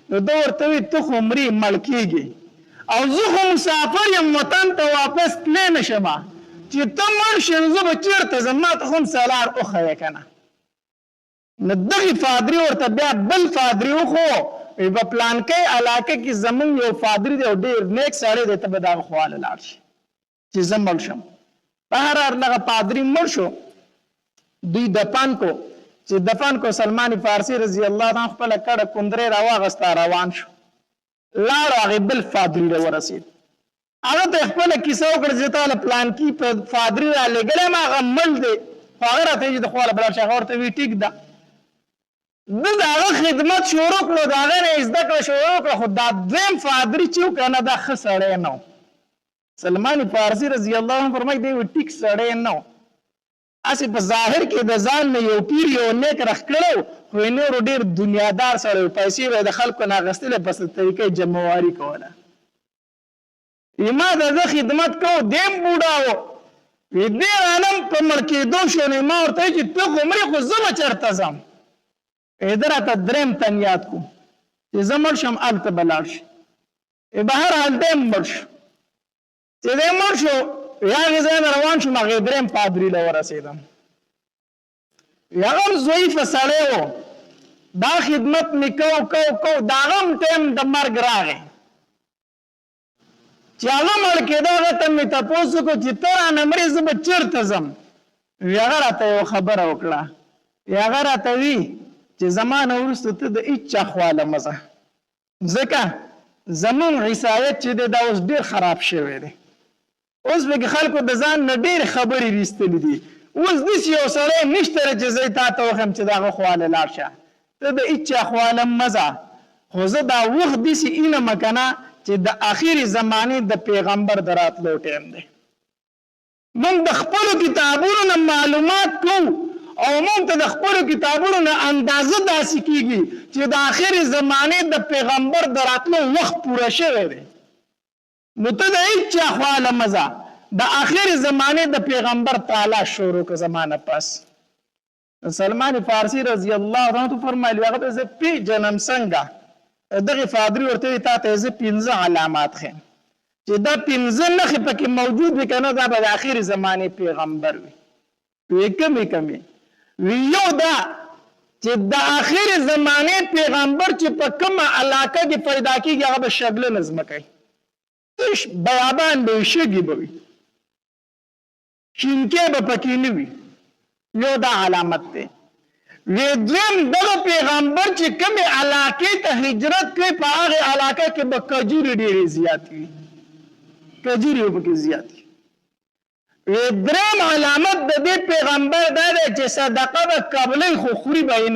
نو ده ورته وایي ته خو مرې مړ کېږي او زه خو مسافر یم وطن ته واپس تللی نه شم چې ته مړ شې نو زه به چېرته ځم ما ته خو هم سلار وښیه که نه نو دغې پادري ورته بیا بل پادري وښو په پلانکۍ علاقه کې زمونږ یو پادري دی او ډېر نیک سړی دی ته به د هغه خواله لاړ شي چې زه مړ شم بهرحال دغه پادري مړ شو دوی دفن کو چې دفن کو سلمان فارسي رضی الله عنه خپله کډه کندرې راواغسته روان شو لاړو هغې بل پادري ته ورسېد هغه ته خپل کیسه وکړه چې تعالی پلان کی په فادری را لګلې ما غمل دی هغه راته چې د خپل بل شغه ورته وی ټیک ده د هغه خدمت شروع کړو دا غره زده کړ شروع کړ خو دا دیم فادری چې کنه دا خسړې نو سلمان فارسی رضی الله عنه فرمایي دی ټیک سړې نو اسی په ظاهر کې د ځان نه یو پیر یو نیک رخکړو خو نور ډیر دنیادار سره پیسې به د خلکو نه غستله په طریقې جمعواري کوله یما د خدمت کو دیم بوډاو دې عالم په ملکې دو شو نه ما ورته چې ته عمرې خو زما چرته زم ادره ته دریم تن یاد کو چې زمر شم الته بلار شي بهر حال دیم مرش چې دې مرشو یا غزان روان شو ما غیدرم پادری له ورسیدم یغم ضعیف سړی و دا خدمت میکو کو داغم ټیم د مرګ راغی چې هغه مړ کېده هغه ته مې تپوس کو چې ته رانه مرې زه به چېرته ځم هغه راته یو خبره وکړه هغه راته وي چې زما نه وروسته ته د هېچا خواله مه ځه ځکه زمونږ عیسایت چې دی دا اوس ډېر خراب شوی دی اوس به خلکو د ځان نه ډېرې خبرې ویستلې دي اوس داسې یو سړی نشته چې زه تا ته وښیم چې د هغه خواله لاړ شه ته د هېچا خواله مه ځه خو زه دا وخت داسې اینم که نه چې د آخرې زمانې د پیغمبر د راتلو ټیم دی موږ د خپلو کتابونو نه معلومات کوو او موږ ته د خپلو کتابونو نه اندازه داسې کېږي چې د آخرې زمانې د پیغمبر د راتلو وخت پوره شوی دی نو ته د هېچا خواله مه ځه د آخرې زمانې د پیغمبر تعالی شروع که زمانه پس سلمان فارسی رضی الله عنه فرمایلی هغه ته زه پیژنم څنګه دغه فادری ورته تا ته زه 15 علامات ښیم چې دا 15 نښې پکې موجود وي که نه دا به د آخرې زمانې پیغمبر وي کمې وی یو دا چې د آخرې زمانې پیغمبر چې په کومه علاقه کې پیدا کېږي هغه به شګله نظمه کوي تش بیابان به وي شګې به وي شینکې به پکې نه وي یو دا علامت دی وی دویم دغه پیغمبر چې کومې علاقې ته هجرت کوي په هغې علاقه کې به کجورې ډېرې زیات وي کجورې به پکې زیات وي دریم علامت د دې پیغمبر دا دی چې صدقه به قبلوي خو خوري به یې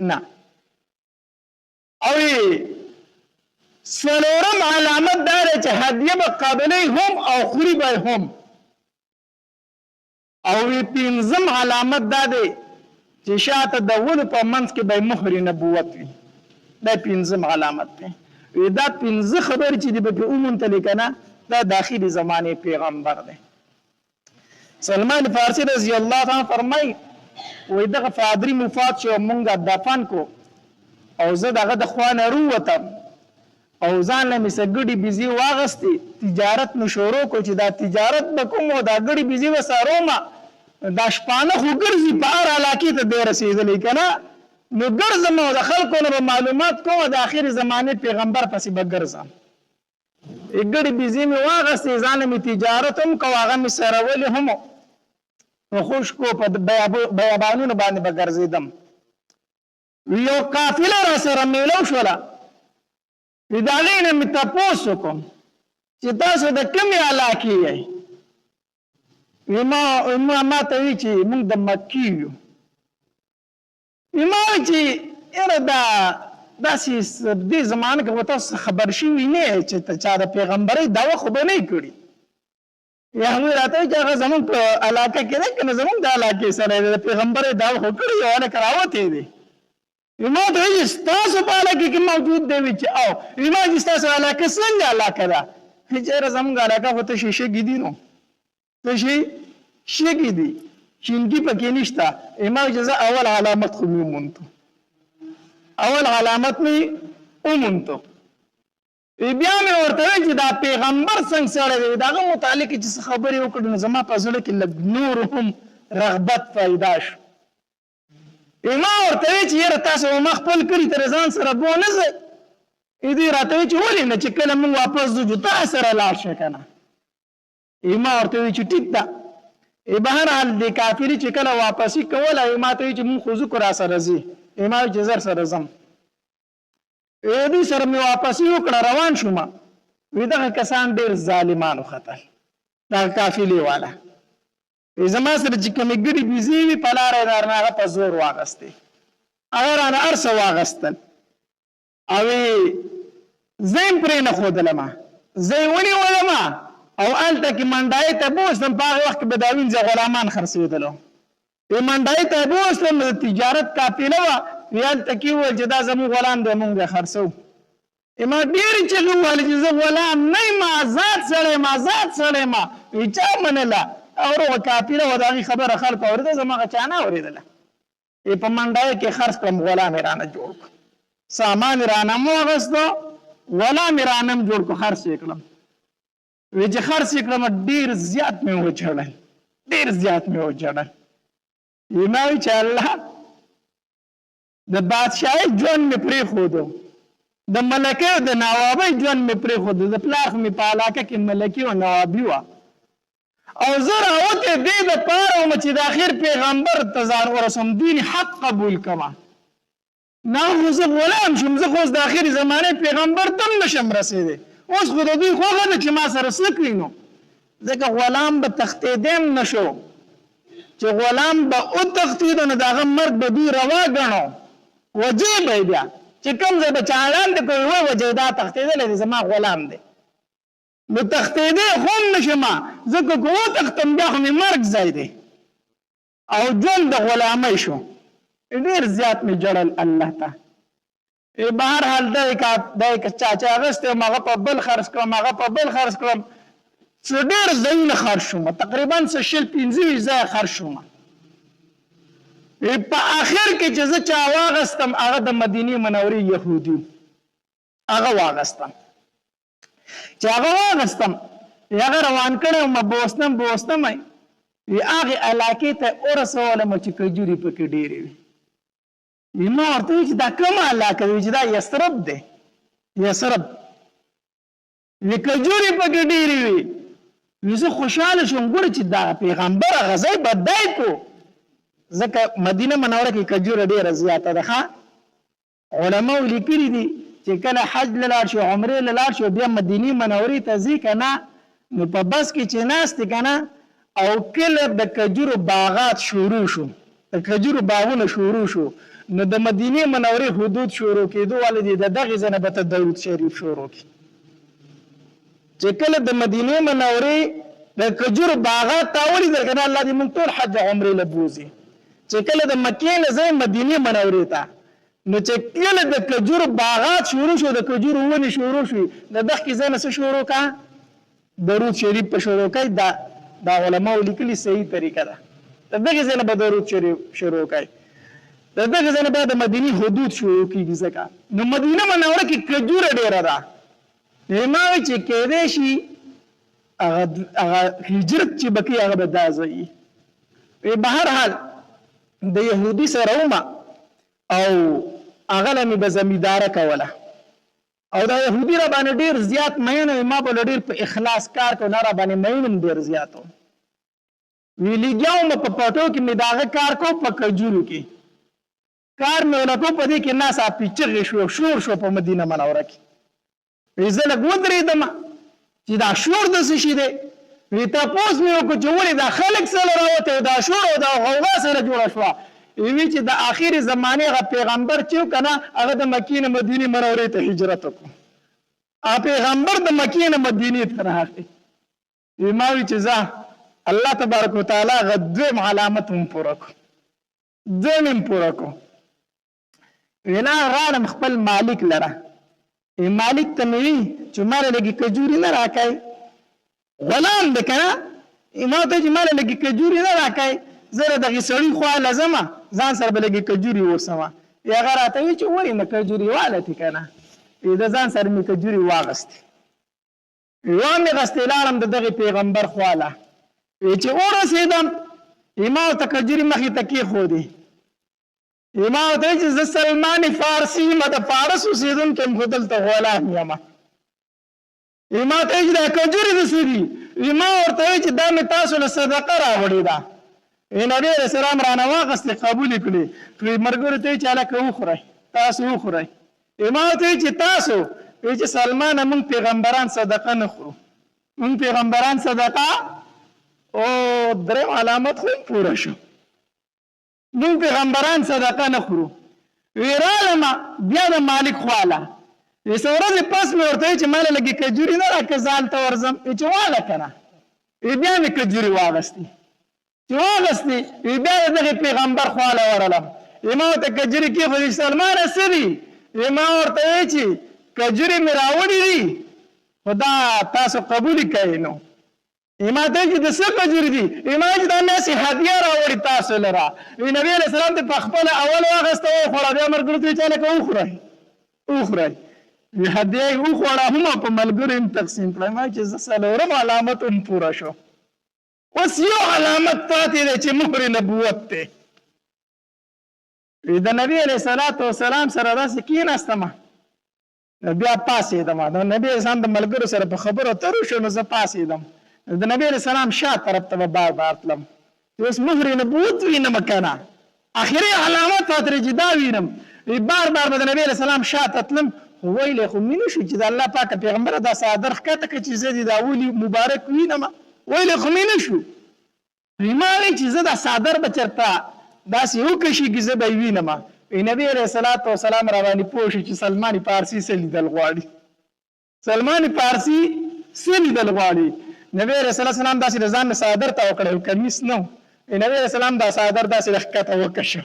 نه او څلورم علامت دا دی چې هدیه به قبلوي هم او خوري به هم او پنځم علامت دا دی چې شاته د ونو په منځ کې به مهر نبوت وي دا پنځم علامت دی دا پنځه خبرې چې دي پکې وموندلې که نه دا داخلي زمانه پیغمبر دی سلمان فارسی رضی الله عنه فرمای وې دغه فادری مفات شو مونږه دفن کو او زه دغه د خوانه روتم او ځان له مسګړي بيزي واغستي تجارت نو شروع کو چې دا تجارت بکوم او دا ګړي بيزي وساروما دا شپانه خو ګرځي په هر علاقې ته دی رسیدلې کنه نو ګرځم او د خلکو نه معلومات کوم د اخر زمانه پیغمبر پسې بګرځم اګړي بيزي می واغستي ځان می تجارت هم کو هغه می سرول هم نو خوش کو په بیابانونو باندې بګرځیدم یو قافله را سره میلو شولا داغینه می تپوسو کوم چې تاسو د کومې علاقې یې ما ته وی چې موږ د مکی یو ما چې یاره داسې دې زمانه کې تاسو خبر شوي نه چې چا د پیغمبرۍ دعوه خو به نه کړي یا هغوی راته وایي چې هغه زموږ په علاقه کې دی که نه زموږ د علاقې سره د پیغمبرۍ دعوه خو کړي یو هلک راوتی دی ما ته وایي ستاسو په علاقه کې موجود دی وي چې او ما چې ستاسو علاقه څنګه علاقه ده چېرې زموږ علاقه خو تشې شګې دي نو تشې شګې دي شینګي پکې نشته ما چې زه اول علامت خو مې وموندو اول علامت مې وموندو بیا مې ورته ویل چې دا پیغمبر څنګه سړی دی د هغه متعلق چې څه خبرې وکړو نو زما په زړه کې لږ نور هم رغبت پیدا شو ما ورته ویل چې یاره تاسو ما خپل کلي ته ځان سره بونه ځئ دې راته ویل چې ولې نه چې کله موږ واپس ځو تا سره لاړ شئ که نه ما ورته ویل چې ټیک ده بهرحال د کافري چې کله واپسي کوله ما ته ویل چې موږ خو ځو را سره ځي ما ویل چې زر سره ځم دوی سره مې واپسي وکړه روان شوم وی دغه کسان ډېر ظالمان وختل دغه قافلې والا وی زما سره چې کومې ګډې بیزې وي په لاره یې درنه هغه په زور واغستې هغه رانه هر څه واغستل او زه یې پرې نه ښودلم زه یې ونیولم او هلته کې منډایي ته بوستم په هغه وخت کې به دا وینځه غلامان خرڅېدلو منډایي ته یې بوستم د تجارت قافله وه وی هلته کې وویل چې دا زموږ غلام دی موږ یې خرڅوو ما ډېرې چغې وویلې چې زه غلام نه یم آزاد سړی یم آزاد سړی یم وی چا منله هغه قافله وه د هغې خبره خلکو اورېده زما هغه چا نه اورېدله په منډایي کې خرڅ کړم غلام یې رانه جوړ کړو سامان یې رانه مو اخېستو غلام یې رانه م جوړ کړو خرڅ یې کړم وی چې خرڅ یې کړم ډېر زیات مې وچړل ډېر زیات مې وچړل وی ما وی چې الله د بادشاهۍ ژوند مې پرېښودو د ملکۍ او د نوابۍ ژوند مې پرېښودو د پلار خو مې په علاقه کې ملکي او نوابي وه او زه راوتې دې دپاره وم چې د آخر پیغمبر ته ځان ورسوم دین حق قبول کړمه نه خو زه غلام شم زه خو اوس د آخرې زمانې پیغمبر ته هم نشم رسېدی اوس خو د دوی خوښه ده چې ما سره څه کړي نو ځکه غلام به تښتېدی هم نه شو چې غلام به وتښتېدو نو د هغه مرګ به دوی روا ګڼو وجې به یې بیا چې کوم ځای به چا اعلان دی کوي وایي وجې دا تښتېدلی دی زما غلام دی نو تښتېدی خو هم نه شم ځکه که وتښتم بیا خو مې مرګ ځای دی او ژوند د غلامۍ شو ډېر زیات مې جړل الله ته بهر حال دی که چا چې اخیستی وم هغه په بل خرڅ کړم هغه په بل خرڅ کړم څه ډېر ځایونه خرڅ شوم تقریبا څه 25 ځایه خرڅ شوم په آخر کې چې زه چا واغستم هغه د مدینې منورې یهودي هغه واغستم چې هغه واغستم هغه روان کړی وم بوستم وی هغې علاقې ته ورسولم چې کجورې پکې ډېرې وي ما ورته وی چې دا کومه علاقه وي چې دا یثرب دی یثرب وی کجورې پکې ډېرې وي وی زه خوشحاله شوم ګوره چې دا پیغمبر هغه ځای بدای کو ځکه مدینه منوره کې کجوره ډېره زیاته ده ښه علماو لیکلي دي چې کله حج له لاړ شو عمرې له لاړ شو بیا مدینې منورې ته ځي که نه نو په بس کې چې ناست دی که نه او کله د کجورو باغات شروع شو د کجورو باغونه شروع شو نو د مدینې منورې حدود شروع کېدو والا دي د دغې ځای نه به ته درود شریف شروع کړي چې کله د مدینې منورې د کجورو باغات تا ولیدل که نه الله دې موږ ټول حج عمرې له بوځي چې کله د مکې نه ځئ مدینې منورې ته نو چې کله د کجورو باغات شروع شو د کجورو ونې شروع شوې د دغې ځای نه څه شروع کړه درود شریف په شروع کوي دا علماو لیکلي صحیح طریقه ده د دغې ځای نه به درود شریف شروع کوي د دغې ځای نه بیا د مدینې حدود شروع کېږي ځکه نو مدینه منوره کې کجوره ډېره ده ما وایي چې کېدی شي هغه هجرت چې به کوي هغه به دا ځای به هر حال د یهودي سره ومه او هغه له مې به زمینداره کوله او دا یهودي را باندې ډېر زیات مین وي ما به له ډېر په اخلاص کار کوو نه را باندې مین هم ډېر زیات و وی لګیا وم په پټو کې مې د هغه کار کو په کجورو کې کار مې ونه کو په دې کې ناڅاپي چغې شو شور شو په مدینه منوره کې وی زه لږ ودرېدم چې دا شور داسې شي دی وی تپوس مې وکړو چې ولې دا خلک سره راوتی دا شور او دا غوغا سره جوړه شوه وی چې د آخرې زمانې هغه پیغمبر چې و که نه هغه د مکې نه مدینې منورې ته هجرت وکړو هغه پیغمبر د مکې نه مدینې ته راغی وی ما وی چې زه الله تبارک وتعالی هغه دویم علامت هم پوره کړو دویم هم پوره کړو وی نه غواړم خپل مالک لره مالک ته مې وي چې ما له لږې کجورې نه راکوې غلام دی که نه ما ته چې ما له لږې کجورې نه راکوې زه له دغې سړي خوا له ځمه ځان سره به لږې کجورې وسمه هغه راته وي چې ولې نه کجورې والتې که نه د ځان سره مې کجورې واغستې وامې غستې لاړم د دغې پیغمبر خواله چې ورسېدم ما ورته کجورې مخې ته کېښودې ما ورته وایي چې زه سلمان فارسي یم د فارس اوسېدونکی یم خو دلته غلام یم ما ته وایي چې دا کجورې د څه دي ما ورته وایي چې دا مې تاسو له صدقه راوړې ده نبي علیه السلام رانه واخستې قبول یې کړې ملګرو ته وایي چې هلکه وخورئ تاسو وخورئ ما ورته وایي چې تاسو وی چې سلمانه موږ پیغمبران صدقه نه خورو، موږ پیغمبران صدقه او دریم علامت خو پوره شو، موږ پیغمبران صدقه نه خورو. وی رالما بیا د مالک خواله څه ورځې پس مې ورته ویل چې ماله لږې کجوري نه راکړه ځان ته ورځم. چې واله که نه، بیا مې کجوري واغستې، چې واغستې بیا د دغې پیغمبر خواله ورغلم. ما ورته کجوري کېښودې سلمانه څه دي؟ ما ورته ویل چې کجوري مې راوړي دي خو دا تاسو قبول کوئ. نو ما ته چې د څه کجوري دي؟ ما چې دا داسې هدیه راوړي تاسو لره. نبي علیه السلام ته په خپله اول واخېسته وخوړه، بیا ملګرو ته ویل چې هلکه وخورئ وخورئ. هدیه یې وخوړه هم او په ملګرو هم تقسیم کړه. ما چې زه څلورم علامت هم پوره شو. اوس یو علامت پاتې دی چې مهر نبوت دی. د نبي علیه السلام سره داسې کېناستم، بیا پاسېدم. د نبي علیه السلام د ملګرو سره په خبرو اترو شو، نو زه پاسېدم. د نبي علیه السلام شا طرف ته به بار بار تلم. اوس مهر نبوت وینم که نه، آخري علامت پاتې دی چې دا وینم. بار بار به د نبي علیه السلام شا ته تلم، خو ویلی خو مې نه شو چې د الله پاکه پیغمبره دا څادر ښکته کړه چې زه دې دا ولي مبارک وینم. ویلی خو مې نه شو. ما ویل چې زه دا څادر به چېرته داسې وکشېږي زه به یې وینم. نبي علیه السلام را باندې پوه شو چې سلمان فارسي څه لیدل غواړي، سلمان فارسي څه لیدل غواړي. نبي علیه السلام داسې د ځان نه څادر ته وکړی، کمیس نه و. نبي علیه السلام دا څادر داسې د ښکته وکشه،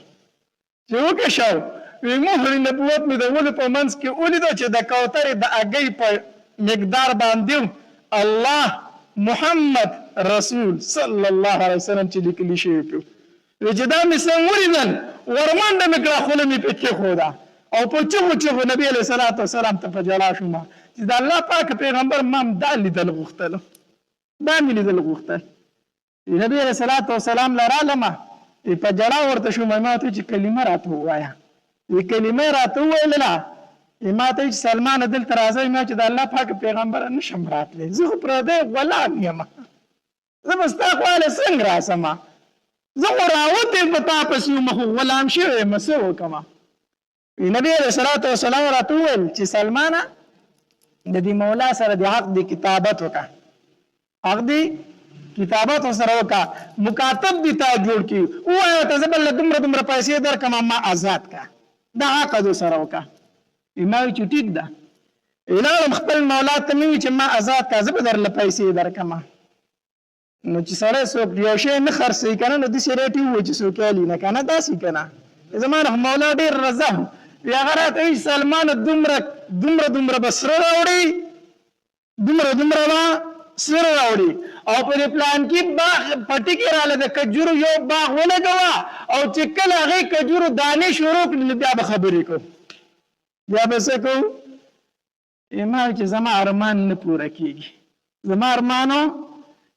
چې وکشو مهر نبوت مې د ولو په منځ کې ولیدو چې د کوترې د اګۍ په مقدار باندې الله محمد رسول صلی الله علیه وسلم چې لیکلي شوي پرې. چې دا مې څنګه ولیدل ورمنډه مې کړه، خوله مې پرې کېښوده او په چغو چغو نبي علیه السلام ته په ژړا شوم چې د الله پاک پیغمبر ما هم دا لیدل غوښتل، دا مې لیدل غوښتل. نبي علیه السلام له رالمه په ژړا ورته شوم. ما ورته چې کلمه راته ووایه. کلمه راته وویلله. ما ته چې سلمانه دلته راځئ، ما چې د الله پاک پیغمبره نشم راتلی، زه خو پردی غلام یم، زه به ستا خواله څنګه راسم؟ زه خو راوتې په تا پسې وم، خو غلام شوی یم، څه وکړم؟ نبي علیه السلام راته وویل چې سلمانه د دې مولا سره د حق د کتابت وکړه، حق د کتابت سره وکړه، مکاتب دې تا جوړ کړي، ووایه ته زه بل دومره دومره پیسې درکړم، ما آزاد کړه، دا عقد سره وکړه. ما ویل چې ټیک ده. لاړم خپل مولا ته مې ویل چې ما آزاد کړه، زه به درله پیسې درکړم. نو چې سړی څوک یو شی نه خرڅوي که نه، نو داسې ریټ یې ووایي چې څوک یالي نه که نه، داسې که نه. زما نه مولا ډېر رضا و. هغه راته وایي سلمانه دومره به سره راوړي، دومره به سره راوړي، او په دې پلان کې باغ پټي کې راله د کجورو یو باغ ولګوه، او چې کله هغې کجورو دانې شروع کړي نو بیا به خبرې کوو، بیا به څه کوو؟ ما چې زما ارمان نه پوره کېږي، زما ارمانو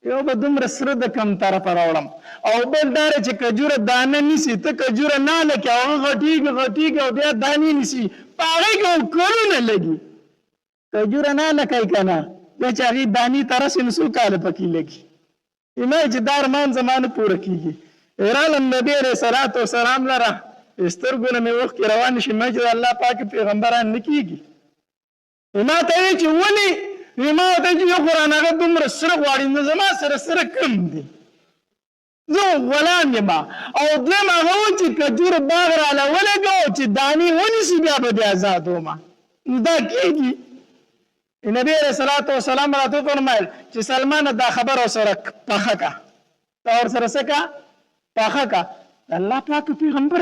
یو به دومره سره د کم طرفه راوړم، او بل دا چې کجوره دانه نیسي، ته کجوره ناله کې هغه غټېږي او بیا دانې نیسي، په هغې کې کلونه لګي. کجوره ناله کوي که نه، بیا چې هغې دانې ته رسي نو څو کاله پکې لګي. ما چې دا ارمان زما نه پوره کېږي. رالم نبي علیه السلام لره، سترګو نه مې اوښکې روانې شي. ما چې د الله پاک پیغمبران نه کېږي. ما ته ویل چې ولې؟ ما ورته چې یو قرآن هغه دومره سره غواړي، نو زما سره کم دي، زه غلام یم. او دویم هغه و چې کجورو باغ راله ولګوو چې دانې ونیسي، بیا به دې آزاد ومه. نو دا کېږي؟ نبي علیه السلام راته وفرمایل چې سلمانه دا خبره ورسره پخه کړه، دا ورسره څه کړه؟ پخه کړه. الله پاک پیغمبر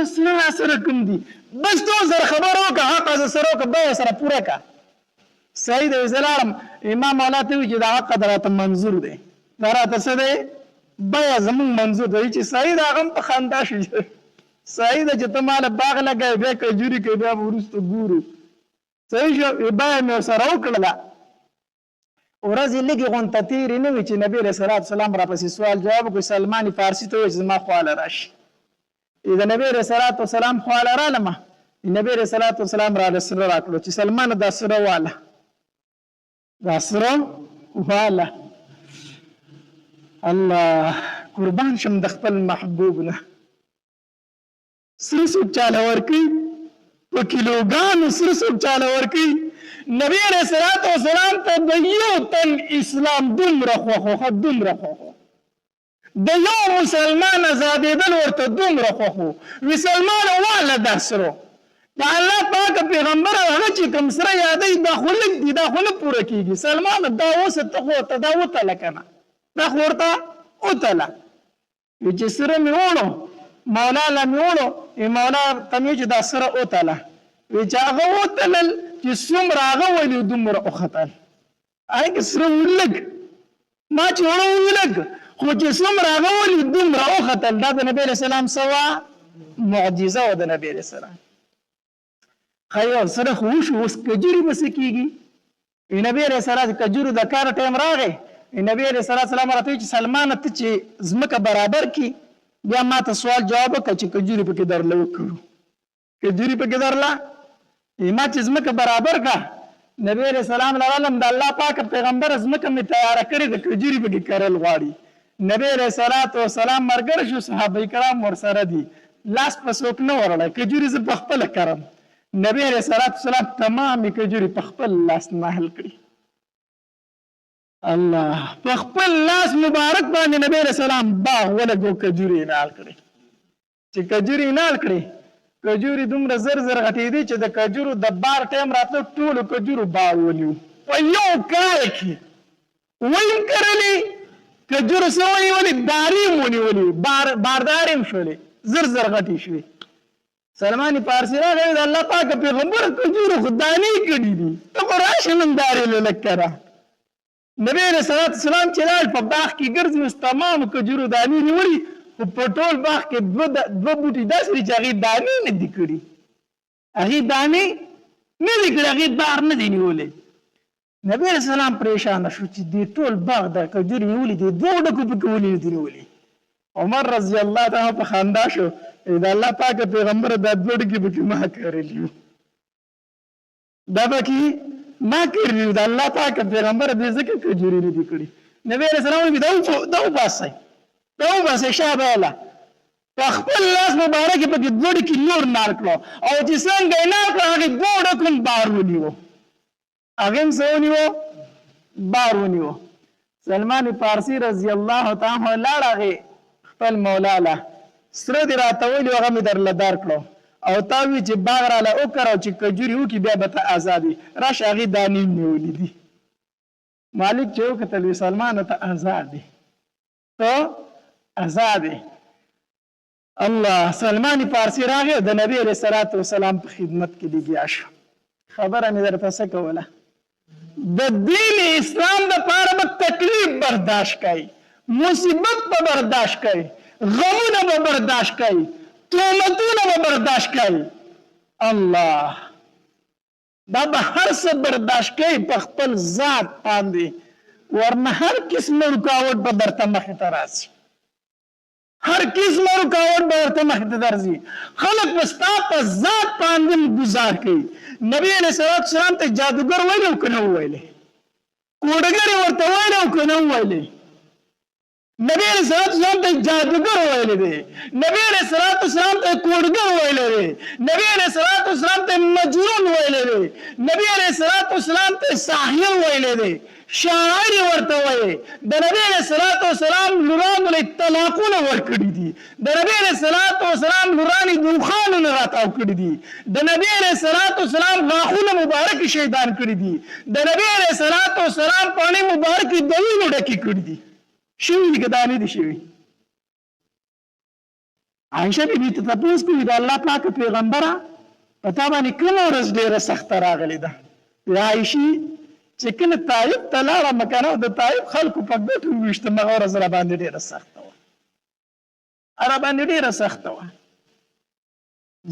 سره کم دي، بس ته ورسره خبره وکړه، حق زه سره وکړه، بیه سره پوره کړه. صحیح دی. زه لاړم، امام مولا ته وایي چې دا عقد راته منظور دی، دا راته څه دی؟ بیه زمونږ منظور دی. چې صحیح ده، هغه هم په خندا شي. صحیح ده چې ته ماله باغ لګوې، بیا کجوري کوې، بیا به وروسته ګورو. صحیح شو. بیه مې ورسره وکړله. ورځې لږې غونته تېرې نه وي چې نبي علیه السلام راپسې سوال جواب وکړي. سلمان فارسي ته وایي چې زما خواله راشي. د نبي علیه السلام خواله رالمه. نبي علیه السلام راله سره راکړو چې سلمانه دا سره واله، دا سره واله. الله قربان شم د خپل محبوب نه. سره څوک چاله ورکوي، په کیلوګانو سره څوک چاله ورکوي. نبی علیہ الصلوۃ والسلام ته د یو تن اسلام دومره خوښ دومره خوښ د یو مسلمان ازادېدل ورته دومره خوښ وي سلمان واله دا سره د الله پاک پیغمبر هغه چې کوم سره یادوي دا خو لږ دي دا خو نه پوره کېږي سلمان دا اوس ته خو ورته دا وتله که نه دا خو ورته وتله وي چې سره مې وړو مولا له مې وړو مولا ته مې چې دا سره وتله وی چې هغه وتلل چې څومره هغه ولي دومره وختل هغې کې سره ولږ ما چې وړه ولږ خو چې څومره هغه ولي دومره وختل دا د نبي علیه السلام څه وه معجزه وه د نبي علیه السلام ښایي سره خو وشو اوس کجوري به څه کېږي نبي علیه السلام کجورو د کار ټایم راغی نبي علیه السلام راته وایي چې سلمانه ته چې ځمکه برابر کړي بیا ما ته سوال جواب وکړه چې کجوري پکې درله وکړو کجوري پکې درله ما چې ځمکه برابر کا نبی علیہ السلام لعلم د الله پاک پیغمبر ځمکه مې تیاره کړې د کجوري پکې کرل غواړي نبی علیہ السلام ملګری شو صحابه کرام ورسره دي لاس په څوک نه وړلی کجوري زه په خپله کرم نبی علیہ السلام تمامې کجوري په خپل لاس نحل کړي الله په خپل لاس مبارک باندې نبی علیہ السلام باغ ولګو کجوري نال کړي چې کجوري نال کړي کجوري دومره زر زر غټېدې چې د کجورو د بار ټایم راتلو ټولو کجورو بار ونیو په یو کال کې ویم کرلې کجورو څه ونیولې دارې م ونیولې باردارې م شولې زر زر غټې شوې سلمان فارسي راغلی د الله پاک پیغمبر کجورو خو دانې کړي دي ته خو راشه نن دارې له لږ کره نبی علیہ السلام چې لاړ په باغ کې ګرځي اوس تمامو کجورو دانې نیولي خو په ټول باغ کې دوه بوټي داسې دي چې هغې دانې نه دي کړي هغې دانې نه دي کړي هغې بار نه دی نیولی نبی علیہ السلام پریشانه شو چې دې ټول باغ د کجورې نیولي دي دوه ډکو پکې ولې نه دي نیولي عمر رضی الله تعالی په خندا شو د الله پاک پیغمبر دا دوه ډکې پکې ما کرلي وو دا پکې ما کړي د الله پاک پیغمبر دې ځکه کجورې نه دي کړي نبی علیہ السلام وایي دا وباسئ دا وباسئ شابه والا په خپل لاس مبارک پکې دوه ډکې نور نار کړو او چې څنګه یې نار کړو هغې دوه ډکو هم بار ونیو هغې هم څه ونیو بار ونیو سلمان فارسي رضی الله تعالی عنه لاړ هغې خپل مولا له سره دې راته ویلي هغه مې درله در کړو او تا وی چې باغ راله وکړ او چې کجوري وکړي بیا به ته ازادي راشه هغې دانې نیولي دي مالک چې وکتل وي سلمانه ته ازاد دی ته ازاد الله سلمان فارسي راغی د نبی علیہ السلام په خدمت کې لګیا شو خبره مې درته څه کوله د دین اسلام دپاره به تکلیف برداشت کوي مصیبت به برداشت کوي غمونه به برداشت کوي تهمتونه به برداشت کوي الله دا به هر څه برداشت کوي په خپل ذات باندې ورنه هر قسمه رکاوټ به درته مخې ته راسي هر قسمه رکاوټ به درته مخې ته درځي خلک به ستا په ذات باندې ګزار کوي نبی علیہ السلام ته جادوګر ویلی او که نه وویلی کوډګر یې ورته ویلی او که نه وویلی نبی علیہ السلام ته جادوګر ویلی دی نبی علیہ السلام ته کوډګر ویلی دی نبی علیہ السلام ته مجنون ویلی دی نبی علیہ السلام ته ساحر ویلی دی شاعر ورته وایي د نبی علیہ السلام لورانو له طلاقونه ورکړي دي د نبی علیہ السلام لورانې دوخانونه راتاو کړي دي د نبی علیہ السلام غاښونه مبارک شهیدان کړي دي د نبی علیہ السلام پاڼې مبارکې د وینو ډکې کړي دي شوي دي که دا نه دي شوي عایشه بیبي ته تپوس کوي د الله پاک پیغمبره په تا باندې کومه ورځ ډېره سخته راغلې ده عایشې چې کله طایف ته لاړم که نه د طایف خلکو په ګوتو وویشتم هغه ورځ راباندې ډېره سخته وه راباندې ډېره سخته وه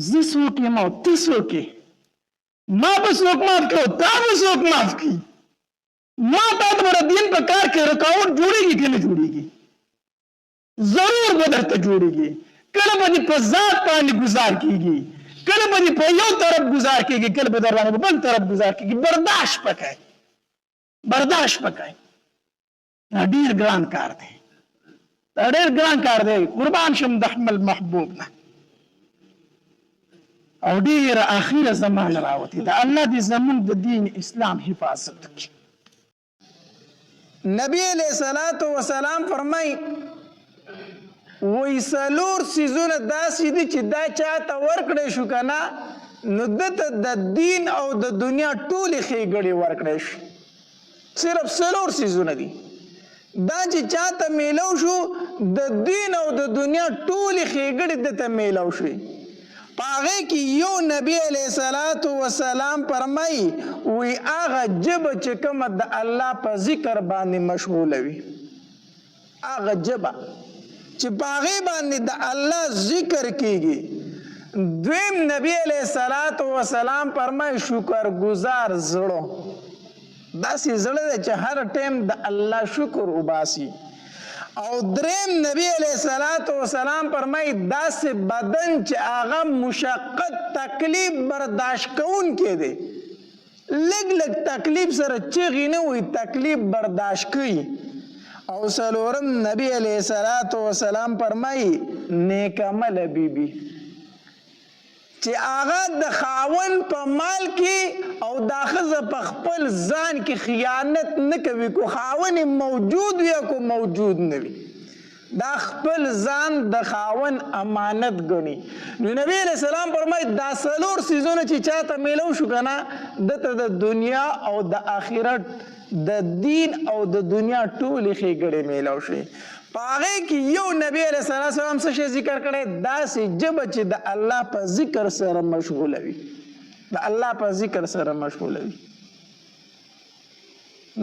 زه څوک یم او ته څوک یې ما به څوک معاف کړي او تا به څوک معاف کړي ما تا ته به د دین په کار کې رکاوټ جوړېږي که نه جوړېږي ضرور به درته جوړېږي کله به دې په ذات باندې ګزار کېږي کله به دې په یو طرف ګزار کېږي کله به در باندې په بل طرف ګزار کېږي برداشت پکای برداشت پکای دا ډېر ګران کار دی دا ډېر ګران کار دی قربان شم د خپل محبوب نه او ډیره اخیره زمانه راوتی دا الله دې زمونږ د دین اسلام حفاظت وکړي. نبی علیہ الصلوۃ والسلام فرمای وی څلور څیزونه داسې دي چې دا چاته ورکړی شو کنه نو دته د دین او د دنیا ټولې ښېګړې ورکړی شي. صرف څلور څیزونه دي دا چې چاته میلو شو د دین او د دنیا ټولې ښېګړې دته میلو شوي. په هغې کې یو نبی علیه الصلاة والسلام فرمایي وی هغه ژبه چې کومه د الله په ذکر باندې مشغوله وي، هغه ژبه چې په هغې باندې د الله ذکر کېږي. دویم نبی علیه الصلاة والسلام فرمایي شکرګزار زړه، داسې زړه دی چې هر ټیم د الله شکر وباسي. او دریم نبی علیہ الصلوۃ والسلام فرمایي داسې بدن چې هغه مشقت تکلیف برداشت کوونکی دی، لږ لږ تکلیف سره چغې نه وي، تکلیف برداشت کوي. او څلورم نبی علیہ الصلوۃ والسلام فرمایي نیک عمله بیبي چې هغه د خاوند په مال کې او دا ښځه په خپل ځان کې خیانت نه کوي، کو خاوند موجود وي کو موجود نه وي، دا خپل ځان د خاوند امانت ګڼي. نو نبی علیہ السلام فرمایي دا څلور څیزونه چې چاته میلو شو کنه دته د دنیا او د آخرت د دین او د دنیا ټولې ښېګړې میلو شي. په هغې کې یو نبی علیه السلام څه شی ذکر کړی؟ داسې ژبه چې د الله په ذکر سره مشغوله وي، د الله په ذکر سره مشغوله وي.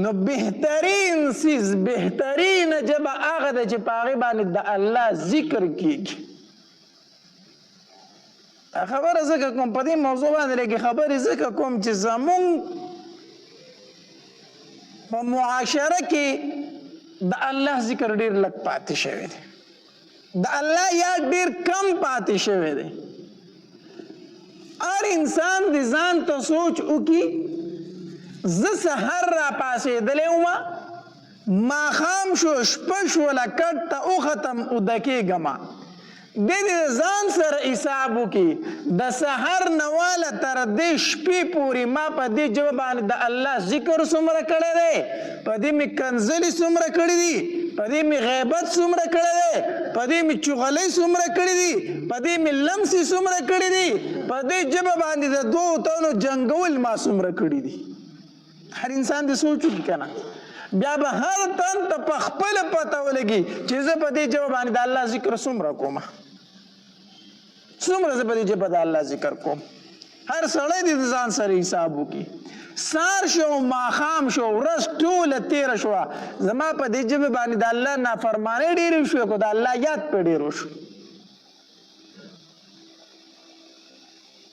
نو بهترین څیز بهترینه ژبه هغه ده چې په هغې باندې د الله ذکر کېږي. خبره ځکه کوم په دې موضوع باندې لږې خبرې ځکه کوم چې زمونږ په معاشره کې د الله ذکر ډیر لږ پاتې شوی دی، د الله یاد ډیر کم پاتې شوی دی. هر انسان د ځان ته سوچ وکړي زه سحر را پاسېدلی ومه، ماښام شو شپه شوله کټ ته وختم اوده کېږمه، دې د ځان سره حساب وکړي د سحر نه واله تر دې شپې پورې ما په دې ژبه باندې د الله ذکر څومره کړی دی، په دې مې کنځلې څومره کړي دي، په دې مې غیبت څومره کړی دی، په دې مې چغلۍ څومره کړي دي، په دې مې لمسې څومره کړي دي، په دې ژبه باندې د دوو تنو جنګول ما څومره کړي دي. هر انسان دې سوچ وکړي که نه، بیا به هر تن ته په خپله پته ولګي چې زه په دې ژبه باندې د الله ذکر څومره کومه، څومره زه په دې ژبه د الله ذکر کوم. هر سړی دې د ځان سره حساب وکړي. سار شو ماښام شو ورځ ټوله تېره شوه زما په دې ژبې باندې د الله نافرمانۍ ډېرې شوې کو د الله یاد پرې ډېر وشو.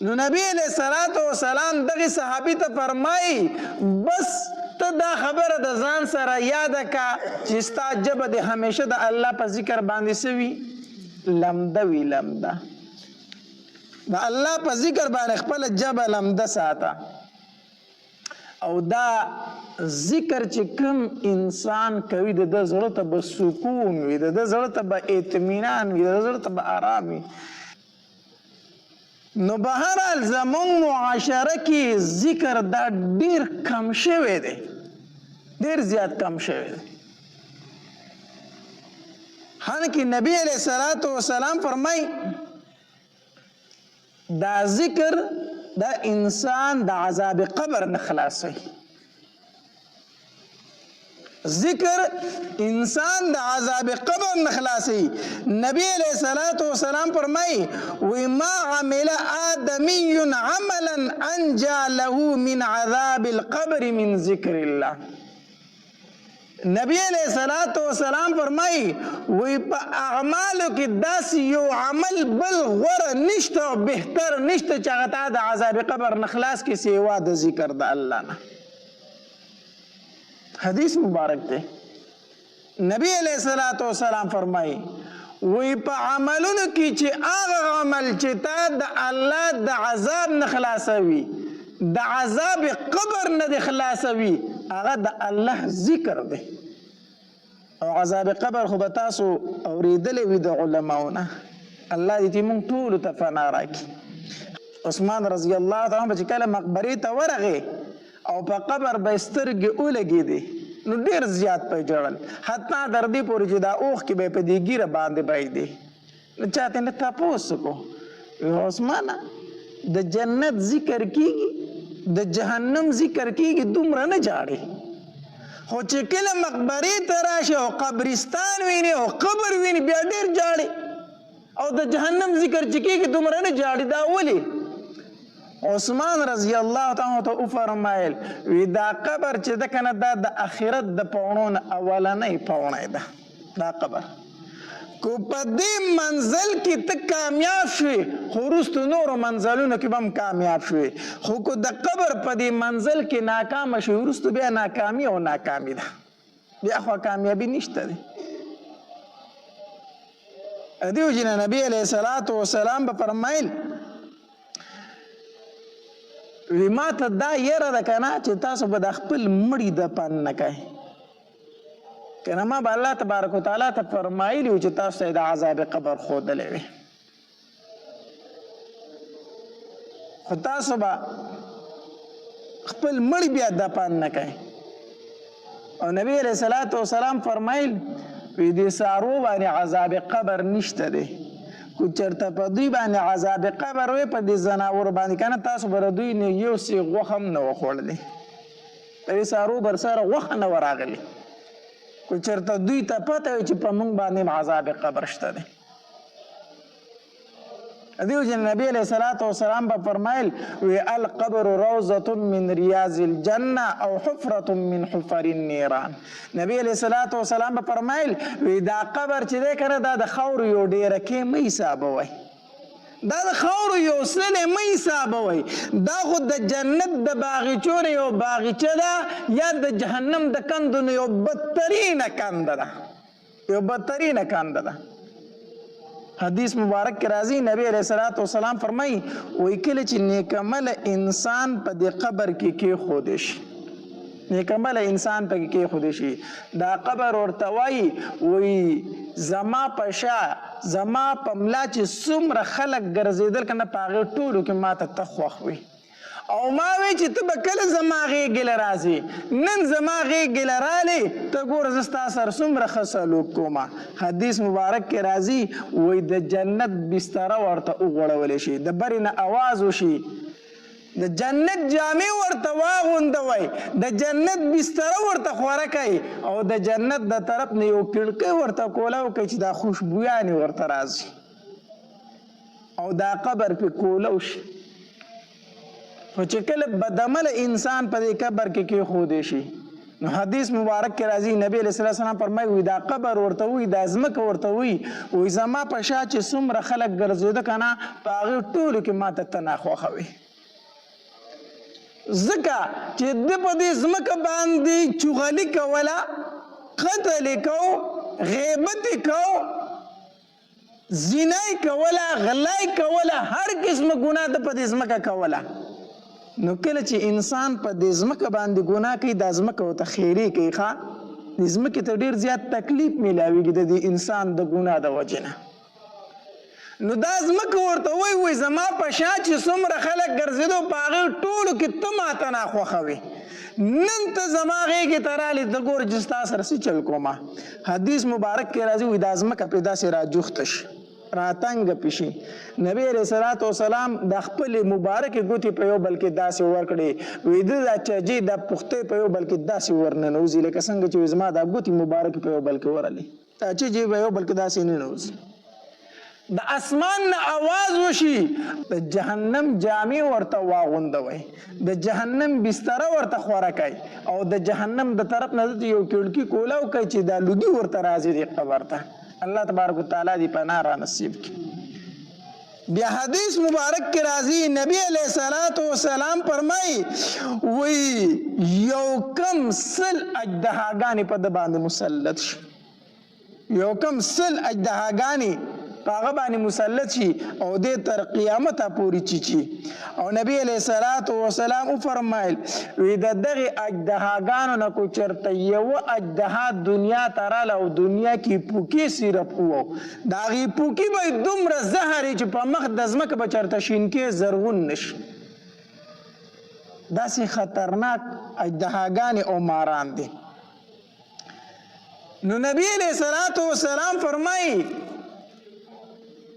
نو نبی علیہ الصلوۃ والسلام دغه صحابي ته فرمایي بس ته دا خبره د ځان سره یاده کا چې ستا ژبه د همیشه د الله په ذکر باندې څه وي؟ لمده وي، لمده د الله په ذکر باندې خپله ژبه لمده ساته. او دا ذکر چې کوم انسان کوي د ده زړه ته به سکون وي، د ده زړه ته به اطمینان وي، د ده زړه ته به آرام وي. نو بهرحال زمونږ معاشره کې ذکر دا ډیر کم شوی دی، ډیر زیات کم شوی دی. حالانکه نبی علیہ الصلوۃ والسلام فرمای دا ذکر دا انسان د عذاب قبر نه خلاصوي. ذکر انسان د عذاب قبر نه خلاصوي. نبی علیہ الصلوۃ والسلام فرمای وما عمل آدمی عملا انجا له من عذاب القبر من ذکر الله. نبی علیہ الصلوۃ والسلام فرمای وی په اعمالو کې داسې یو عمل بل غوره نشته او بهتر نشته چې هغه تا د عذاب قبر نه خلاص کې سیوا د ذکر د الله نه. حدیث مبارک دی. نبی علیہ الصلوۃ والسلام فرمای وی په عملونو کې چې هغه عمل چې تا د الله د عذاب نه خلاصوي، د عذاب قبر نه د خلاصوي، هغه د الله ذکر دی. او عذاب قبر خو به تاسو اورېدلی وي د علماونه. الله دې موږ ټولو ته فنا راکړي. عثمان رضی الله تعالی عنہ چې کله مقبرې ته ورغی او په قبر به سترګې ولګېدې نو ډېر زیات په ژړل، حتی تر دې پورې چې دا اوښکې به یې په دې ږیره باندې بهېدې. نو چا ته نه تپوس وکړو عثمانه د جنت ذکر کېږي د جهنم ذکر کېږي دومره نه جاړې، خو چې کله مقبرې ته راشي او قبرستان ویني او قبر ویني بیا ډېر جاړې، او د جهنم ذکر چې کېږي دومره نه جاړې. دا ولې؟ عثمان رضی الله تعالی ته وفرمایل وی دا قبر چې ده کنه دا د آخرت د پوڼو نه اولنۍ پوڼی ده. دا قبر کو په دې منزل کې ته کامیاب شوې خو وروستو نورو منزلونو کې به هم کامیاب شوې، خو کو د قبر په دې منزل کې ناکامه شوې وروستو بیا ناکامي او ناکامي ده، بیا خو کامیابي نشته دی. دیو جن نبی علیہ الصلوۃ والسلام به فرمایل وی ما ته دا یره ده که نه چې تاسو به د خپل مړي دفن نه کوئ، که نه ما به الله تبارک وتعالی ته فرمایلي وو چې تاسو ته د عذاب قبر ښودلی وي، خو تاسو به خپل مړي بیا دفن نه کوئ. او نبی علیہ الصلوۃ والسلام فرمایل وی دې سارو باندې عذاب قبر نشته دی، کو چرته په دوی باندې عذاب قبر وي په دې ځناورو باندې کنه تاسو به دوی نه یو سی غوښه هم نه وخوړلی، د دې سارو بر سره غوښه نه وراغلی، کو چرته دوی ته پته وي چې په موږ باندې عذاب قبر شته دی. دیو جن نبی علیہ الصلوۃ والسلام به فرمایل وی القبر روضة من ریاض الجنه او حفرة من حفر النیران. نبی علیہ الصلوۃ والسلام به فرمایل وی دا قبر چې دی کنه دا د خاورو یو ډیره کې مه حسابوئ، دا د خاورو یو سلې مه حسابوئ، دا خو د جنت د باغچو نه یو باغچه ده یا د جهنم د کندو نه یو بدترینه کنده ده، یو بدترینه کنده ده. حدیث مبارک کې راځي نبی علیہ الصلوۃ والسلام فرمایي وی کله چې نیکمل انسان په دې قبر کې کېښودی شي، نیکمل انسان په کې کېښودی شي، دا قبر ورته وایي وی زما په شا زما په ملا چې څومره خلک ګرځېدل که نه په هغې ټولو کې ما ته ته خوښ وي، او ما وی چې ته به کله زما غېږې له راځې، نن زما غېږې له رالې ته ګوره زه ستا سره څومره ښه سلوک کومه. حدیث مبارک کې راځي وایي د جنت بستره ورته وغوړولی شي، د برې نه اواز وشي، د جنت جامې ورته واغوندوئ، د جنت بستره ورته خوره کوي، او د جنت د طرف نه یو کړکۍ ورته کولاو کوي چې دا خوشبویانې ورته راځي، او دا قبر پې کولو شي. خو چې کله بدعمله انسان په دې قبر کې کېښودی شي نو حدیث مبارک کې راځي نبی علیہ الصلوۃ والسلام فرمایي وي دا قبر ورته وي دا ځمکه ورته وي زما په شا چې څومره خلک ګرځېده که نه په هغې ټولو کې ما ته ته ناخوښه وي، ځکه چې ده په دې ځمکه باندې چغلي کوله، قتل یې کو، غیبت یې کو، زنا یې کوله، غلا یې کوله، هر قسمه ګناه ده په دې ځمکه کوله. نو کله چې انسان په دې ځمکه باندې ګناه کوي دا ځمکه ورته خیرې کوي، ښه دې ځمکې ته ډېر زیات تکلیف میلاویږي د دې انسان د ګناه د وجې نه. نو دا ځمکه ورته وایي زما په شا چې څومره خلک ګرځېدو په هغې ټولو کې ته ماته ناخوښه وي، نن ته زما غېږې ته رالې ته ګوره چې ستا سره څه چل کومه. حدیث مبارک کې راځي وایي دا ځمکه پرې داسې راجوخته شي، راتنګ پشي. نبی علیہ الصلوۃ والسلام د خپل مبارک ګوتې په یو بل کې داسې ورکړې وی د دا چجې د پختې په یو بل کې داسې ورننوځي لکه څنګه چې زما د ګوتې مبارک په یو بل کې ورلې دا چجې په یو بل کې داسې ننوځي. د اسمان نه आवाज وشي د جهنم جامې ورته واغوندوي، د جهنم بستره ورته خوره کوي، او د جهنم د طرف نه یو کړکۍ کولاو کوي چې دا لوګي ورته راځي د قبر ته. الله تبارک وتعالی دی پناه را نصیب کی. بیا حدیث مبارک کی راضی نبی علیہ الصلوۃ والسلام فرمائی وی یو کم سل اجدهاګانی په د باندې مسلط شي، یو کم سل اجدهاګانی په هغه باندې مسلط شي او دې تر قیامته پورې چیچي او نبی علیه الصلاۃ والسلام وفرمایل وی د دغه اجدهاګانو نه کو چرته یو اجدها دنیا ته راله او دنیا کې پوکي سیرپ وو د هغې پوکي به دومره زهر چې په مخ د ځمکه به چرته شینکې زرغون نشي داسې خطرناک اجدهاګانې او ماران دي نو نبی علیہ الصلوۃ والسلام فرمایي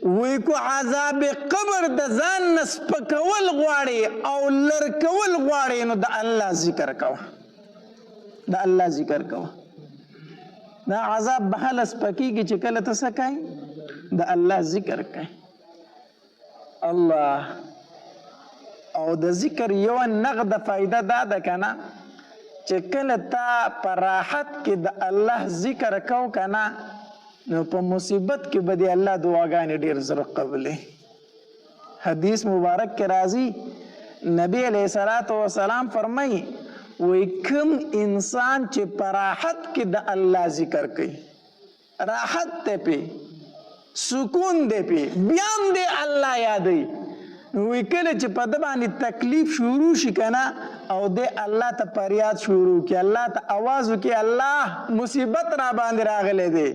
وی کو عذاب قبر د ځان نه سپکول غواړي او لر کول غواړي نو د الله ذکر کوه د الله ذکر کوه دا عذاب به هله سپکېږي چې کله ته څه کوې د الله ذکر کوي الله او د ذکر یو نغده فایده دا ده که نه چې کله تا په راحت کې د الله ذکر کو که نه نو په مصیبت کې به د الله دعاګانې ډېر زر قبلې حدیث مبارک کې راځي نبی علیه الصلاۃ والسلام فرمایي وی کوم انسان چې په راحت کې د الله ذکر کوي راحت ته پې سکون دی پې بیا هم دی الله یادوي وی کله چې په ده باندې تکلیف شروع شي که نه او دی الله ته فریاد شروع کړي الله ته آواز وکړي الله مصیبت را باندې راغلی دی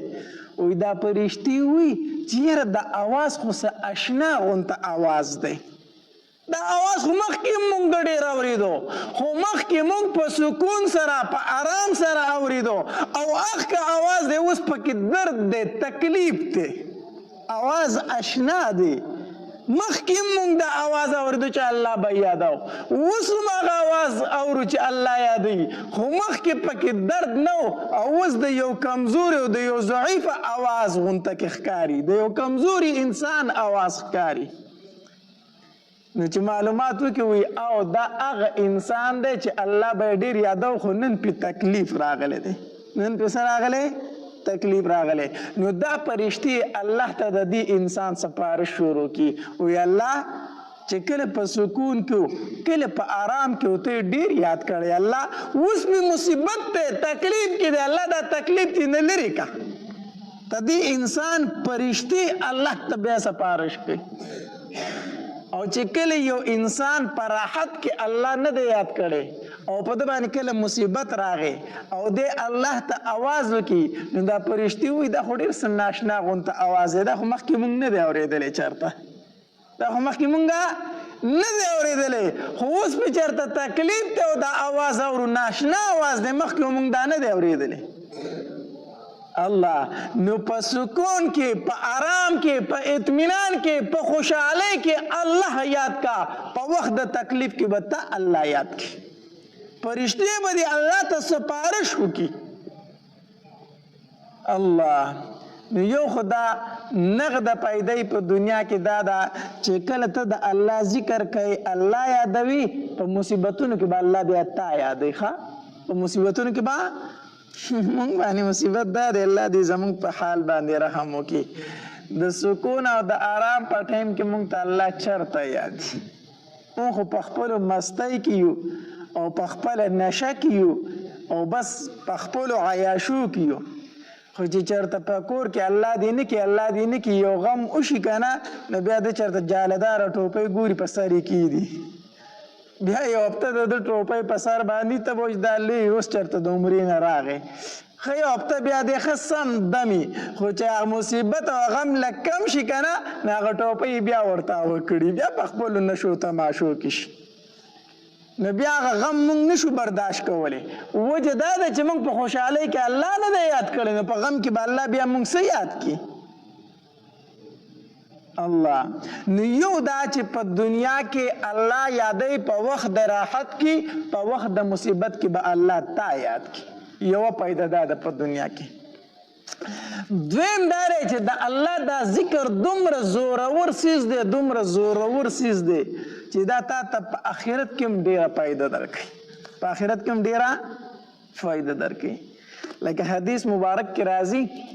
وی دا پرشتي وي چې یاره دا آواز خو څه اشنا غونته آواز دی دا آواز خو مخکې مونږ ډېر اورېدو خو مخکې مونږ په سکون سره په آرام سره اورېدو او اخکې آواز دی اوس پکې درد دی تکلیف دی آواز اشنا دی مخکې مونږ د آواز اورېدو چې الله به یادو اوس هم هغه آواز اورو چې الله یادوي خو مخکې پکې درد نه او اوس د یو کمزوري او د یو ضعیفه آواز غونته کې ښکاري د یو کمزوري انسان آواز ښکاري نو چې معلومات وکړي وي او دا هغه انسان دی چې الله به یې ډېر یادو خو نن پې تکلیف راغلی دی نن پې څه راغلی تکلیف راغلی نو دا پرشتي الله ته د دې انسان سپارش شروع کی وی الله چې کله په سکون کې کله په آرام کې ته ډیر یاد کړی الله اوس به مصیبت ته تکلیف کې دی الله دا تکلیف دې نه لري کا ته دې انسان پرشتي الله ته بیا سپارش کوي او چې کله یو انسان په راحت کې الله نه دی یاد کړی او په ده باندې کله مصیبت راغی او دی الله ته آواز وکړي نو دا پرشتي وایي دا خو ډېر څه ناشنا غونته آواز دی دا خو مخکې مونږ نه دی اورېدلی چېرته دا خو مخکې مونږ نه دی اورېدلی خو اوس پې چېرته تکلیف دی او دا آواز اورو ناشنا آواز دی مخکې مونږ دا نه دی اورېدلی الله نو په سکون کې په آرام کې په اطمینان کې په خوشحالۍ کې الله یاد کا په وخت د تکلیف کې به ته الله یاد کی پرشتي به دې الله ته سپارش وکړي الله نو یو خدا نغده پیدای په دنیا کې دا ده چې کله ته د الله ذکر کوي الله یادوي په مصیبتونو کې به الله بیا تا یادوي ښه په مصیبتونو کې به مونږ باندې مصیبت دا دی الله دې زمونږ په حال باندې رحم وکړي د سکون او د آرام په ټایم کې مونږ ته الله چرته یاد مونږ خو په خپلو مستۍ کې یو او په خپله نشه کې یو او بس په خپلو عیاشو کې یو خو چې چېرته په کور کې الله دې نه کړي الله دې نه کړي یو غم وشي که نه نو بیا د چېرته جالداره ټوپۍ ګوري په سر یې کېږدي بیا یو هفته د ټوپۍ په سر باندې ته به وایي دا لوی اوس چېرته د عمرې نه راغی ښه یو هفته بیا دی ښه سم دمي خو چې هغه مصیبت او غم لږ کم شي که نه نو هغه ټوپۍ بیا ورته وکړي بیا په خپلو نشو تماشو کې شي نو بیا هغه غم موږ نشو برداشت کولی وجه دا ده چې موږ په خوشحالۍ کې الله نه دی یاد کړی نو په غم کې به الله بیا موږ څه یاد کړي الله نو یو دا چې په دنیا کې الله یادوي په وخت د راحت کې په وخت د مصیبت کې به الله تا یاد کړي یوه پیدا دا ده په دنیا کې دویم دا دی چې د الله دا ذکر دومره زورور څیز دی دومره زورور څیز دی چې دا تا ته په آخرت کې هم ډېره فایده درکوي په آخرت کې هم ډېره فایده درکوي لکه حدیث مبارک کې راځي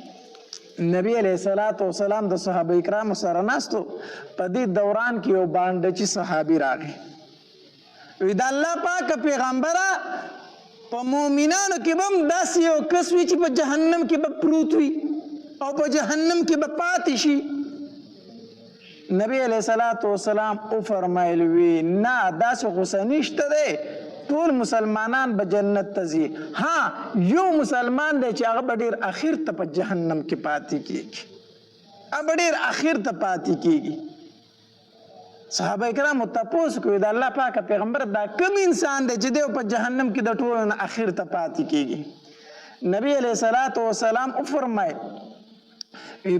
نبی علیہ الصلوۃ والسلام د صحابه کرامو سره ناستو په دې دوران کې یو باندچی صحابي راغی وی د الله پاک پیغمبره په مؤمنانو کې به هم داسې یو کس وي چې په جهنم کې به پروت وي او په جهنم کې به پاتې شي نبی علیہ الصلوۃ والسلام او فرمایل وی نه داسې غوسه نشته دی ټول مسلمانان به جنت ته ځي ها یو مسلمان دی چې هغه به ډېر اخر ته په جهنم کې پاتې کیږي هغه ډېر اخر ته پاتې کیږي صحابه کرام تپوس کوي د الله پاک پیغمبر دا کوم انسان دی چې دی په جهنم کې د ټولو نه اخر ته پاتې کیږي نبی علیہ الصلوۃ والسلام او فرمایل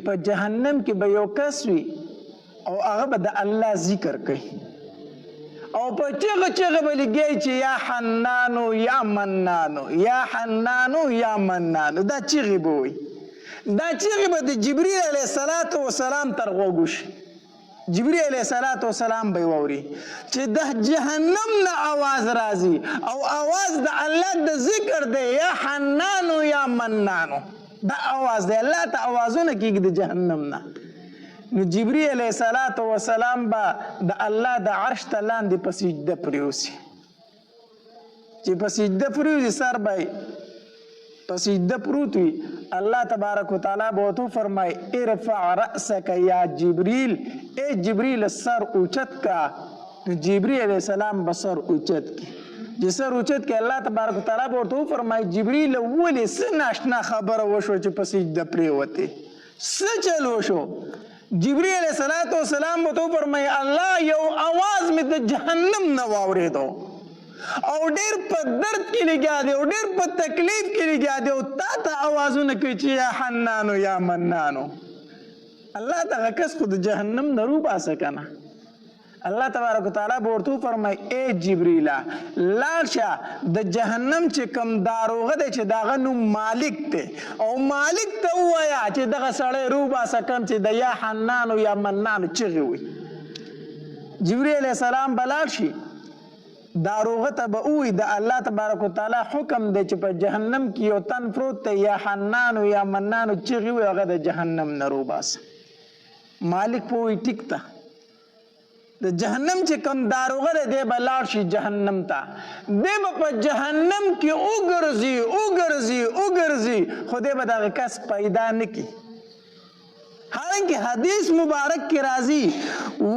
په جهنم کې به یو کس وي او هغه به د الله ذکر کوي او په چغه چغه به لګي چې یا حنانو یا منانو یا حنانو یا منانو دا چغه به وي دا چغه به د جبرئیل علیه السلام تر غوږو شي جبرئیل علیه السلام به ووري چې د جهنم نه आवाज راځي او आवाज د الله د ذکر دی یا حنانو یا منانو دا आवाज دی الله ته आवाजونه کیږي د جهنم نه نو جبرئیل علیه السلام به د الله د عرش ته لاندې په سجده پریوزي چې په سجده پریوزي سر به په سجده پروت وي الله تبارک وتعالی به ورته فرمایي ارفع رأسک یا جبرئیل ای جبرئیل سر اوچت کا نو جبرئیل علیه السلام به سر اوچت کی چې سر اوچت کی الله تبارک وتعالی به ورته فرمایي جبرئیل ولې څه ناشنا خبره وشو چې په سجده پریوتې څه چل وشو جبرئیل علیه السلام به ورته فرمایي الله یو आवाज مې د جهنم نه واورېدو او ډېر په درد کې لګیا دی او ډېر په تکلیف کې لګیا دی او تا ته اوازونه کوي چې یا حنانو یا منانو الله دغه کس خو د جهنم نه روباسه که نه الله تبارک وتعالی به ورته وفرمایي ای جبریله لاړ شه د جهنم چې کوم داروغه دی چې د هغه نوم مالک دی او مالک ته ووایه چې دغه سړی روباسه کم چې د یا حنانو یا منانو چغې وي جبریل علیه السلام به لاړ شي داروغه ته به ووایي د الله تبارک وتعالی حکم دی چې په جهنم کې یو تن پروت دی یا حنانو یا منانو چغې وي هغه د جهنم نه روباسه مالک په ووایي ټیک ته د جهنم چې کوم داروغه دی دی به لاړ شي جهنم ته دی به په جهنم کې وګرځي خو دی به دغه کس پیدا نه کړي حالانکه حدیث مبارک کې راځي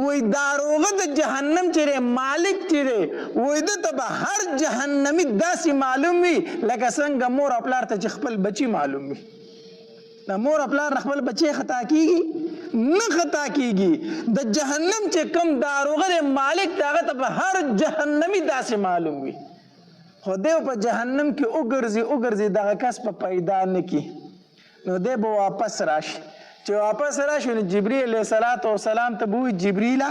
وای داروغه د جهنم چې مالک چې دی وای دته به هر جهنمي داسې معلوم وي لکه څنګه مور او پلار ته چې خپل بچي معلوم وي د مور او پلار خپل بچي خطا کیږي نه خطا کیږي د جهنم چې کوم داروغه دی مالک هغه ته به هر جهنمي داسې معلوم وي خو دی په جهنم کې وګرځي دغه کس په پیدا نه کړي نو دی به واپس راشي چې واپس راشي نو جبرئیل علیه السلام ته به وایي جبرئیله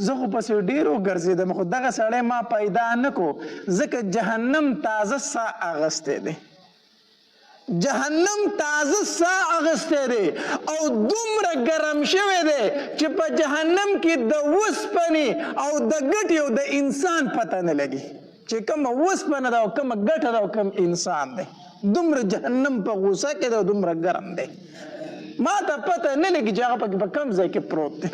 زه خو پسې ډېر وګرځېدم خو دغه سړی ما پیدا نه کو ځکه جهنم تازه ساه اغستی دی جهنم تازه ساه اغستی دی او دومره ګرم شوی دی چې په جهنم کې د وسپنې او د ګټې او د انسان پته نه لګي چې کومه وسپنه ده او کومه ګټه ده او کوم انسان دی دومره جهنم په غوسه کې دی او دومره ګرم دی ما ته پته نه لګي چې هغه په کوم ځای کې پروت دی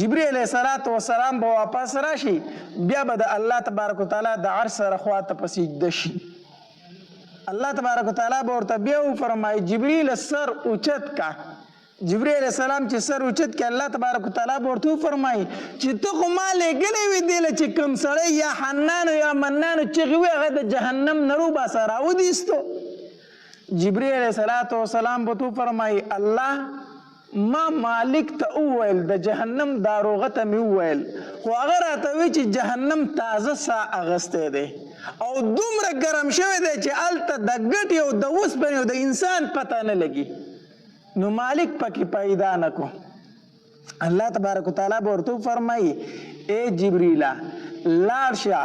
جبرئیل علیه السلام به واپس راشي بیا به د الله تبارک وتعالی د عرش سره خواته په سجده شي الله تبارک وتعالی به ورته بیا وفرمایي جبرئیل سر اوچت کا جبرئیل علیه السلام چې سر اوچت کې الله تبارک وتعالی به ورته وفرمایي چې ته خو ما لېږلی وې دې له چې کوم سړی یا حنانو یا منانو چغې وې هغه د جهنم نه روباسه راودیستو جبرئیل علیه السلام به ورته وفرمایي الله ما مالک ته وویل د جهنم داروغه ته مې وویل خو هغه راته وی چې جهنم تازه ساه اغستی دی او دومره ګرم شوی دی چې هلته د ګټې او د اوسپنې او د انسان پته نه لګي نو مالک پکې پیدا نه کو الله تبارک وتعالی به ورته وفرمایي ای جبریله لاړ شه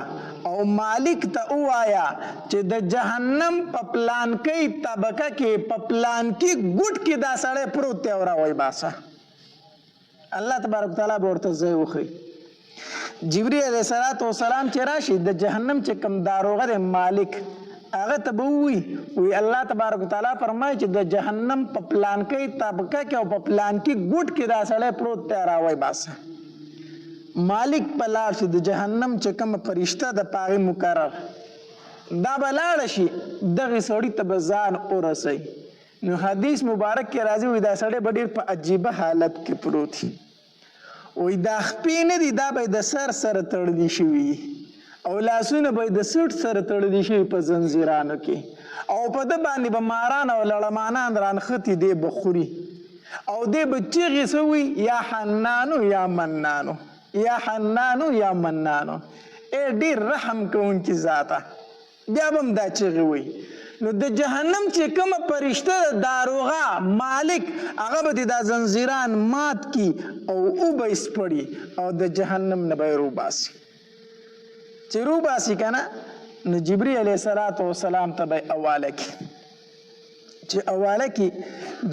او مالک ته ووایه چې د جهنم په پلانکۍ طبقه کې په پلانکي ګوټ کې دا سړی پروت دی او راوی باسه الله تبارک وتعالی به ورته ځای وښیي جبرئیل علیه السلام چې راشي د جهنم چې کوم داروغه دی مالک هغه ته به ووایي الله تبارک وتعالی فرمایي چې د جهنم په پلانکۍ طبقه کې او په پلانکي ګوټ کې دا سړی پروت دی راوی باسه مالک په لاړ شي د جهنم چې کوم فرشته د پاغې مقرر دا به لاړه شي دغې سړي ته به ځان ورسوي نو حدیث مبارک کې راځي وایي دا سړی به ډېر په عجیبه حالت کې پروت وي وای دا خپې نه دي دا به د سر سره تړلي شوي او لاسونه به د سټ سره تړلي شوي په زنځیرانو کې او په ده باندې به ماران او لړمانان رانښتي دی به خوري او دی به چیغې څه وي یا حنانو یا منانو یا حنانو یا منانو ډېر رحم کوونکي ذاته بیا به هم دا چیغې وي نو د جهنم چې کومه فرشته داروغه مالک هغه به د دا زنځیران مات کی او به یې سپړي او د جهنم نه به یې روباسي چې روباسي که نه نو جبري علیه السلام ته به یې حواله کړي چې حواله کړي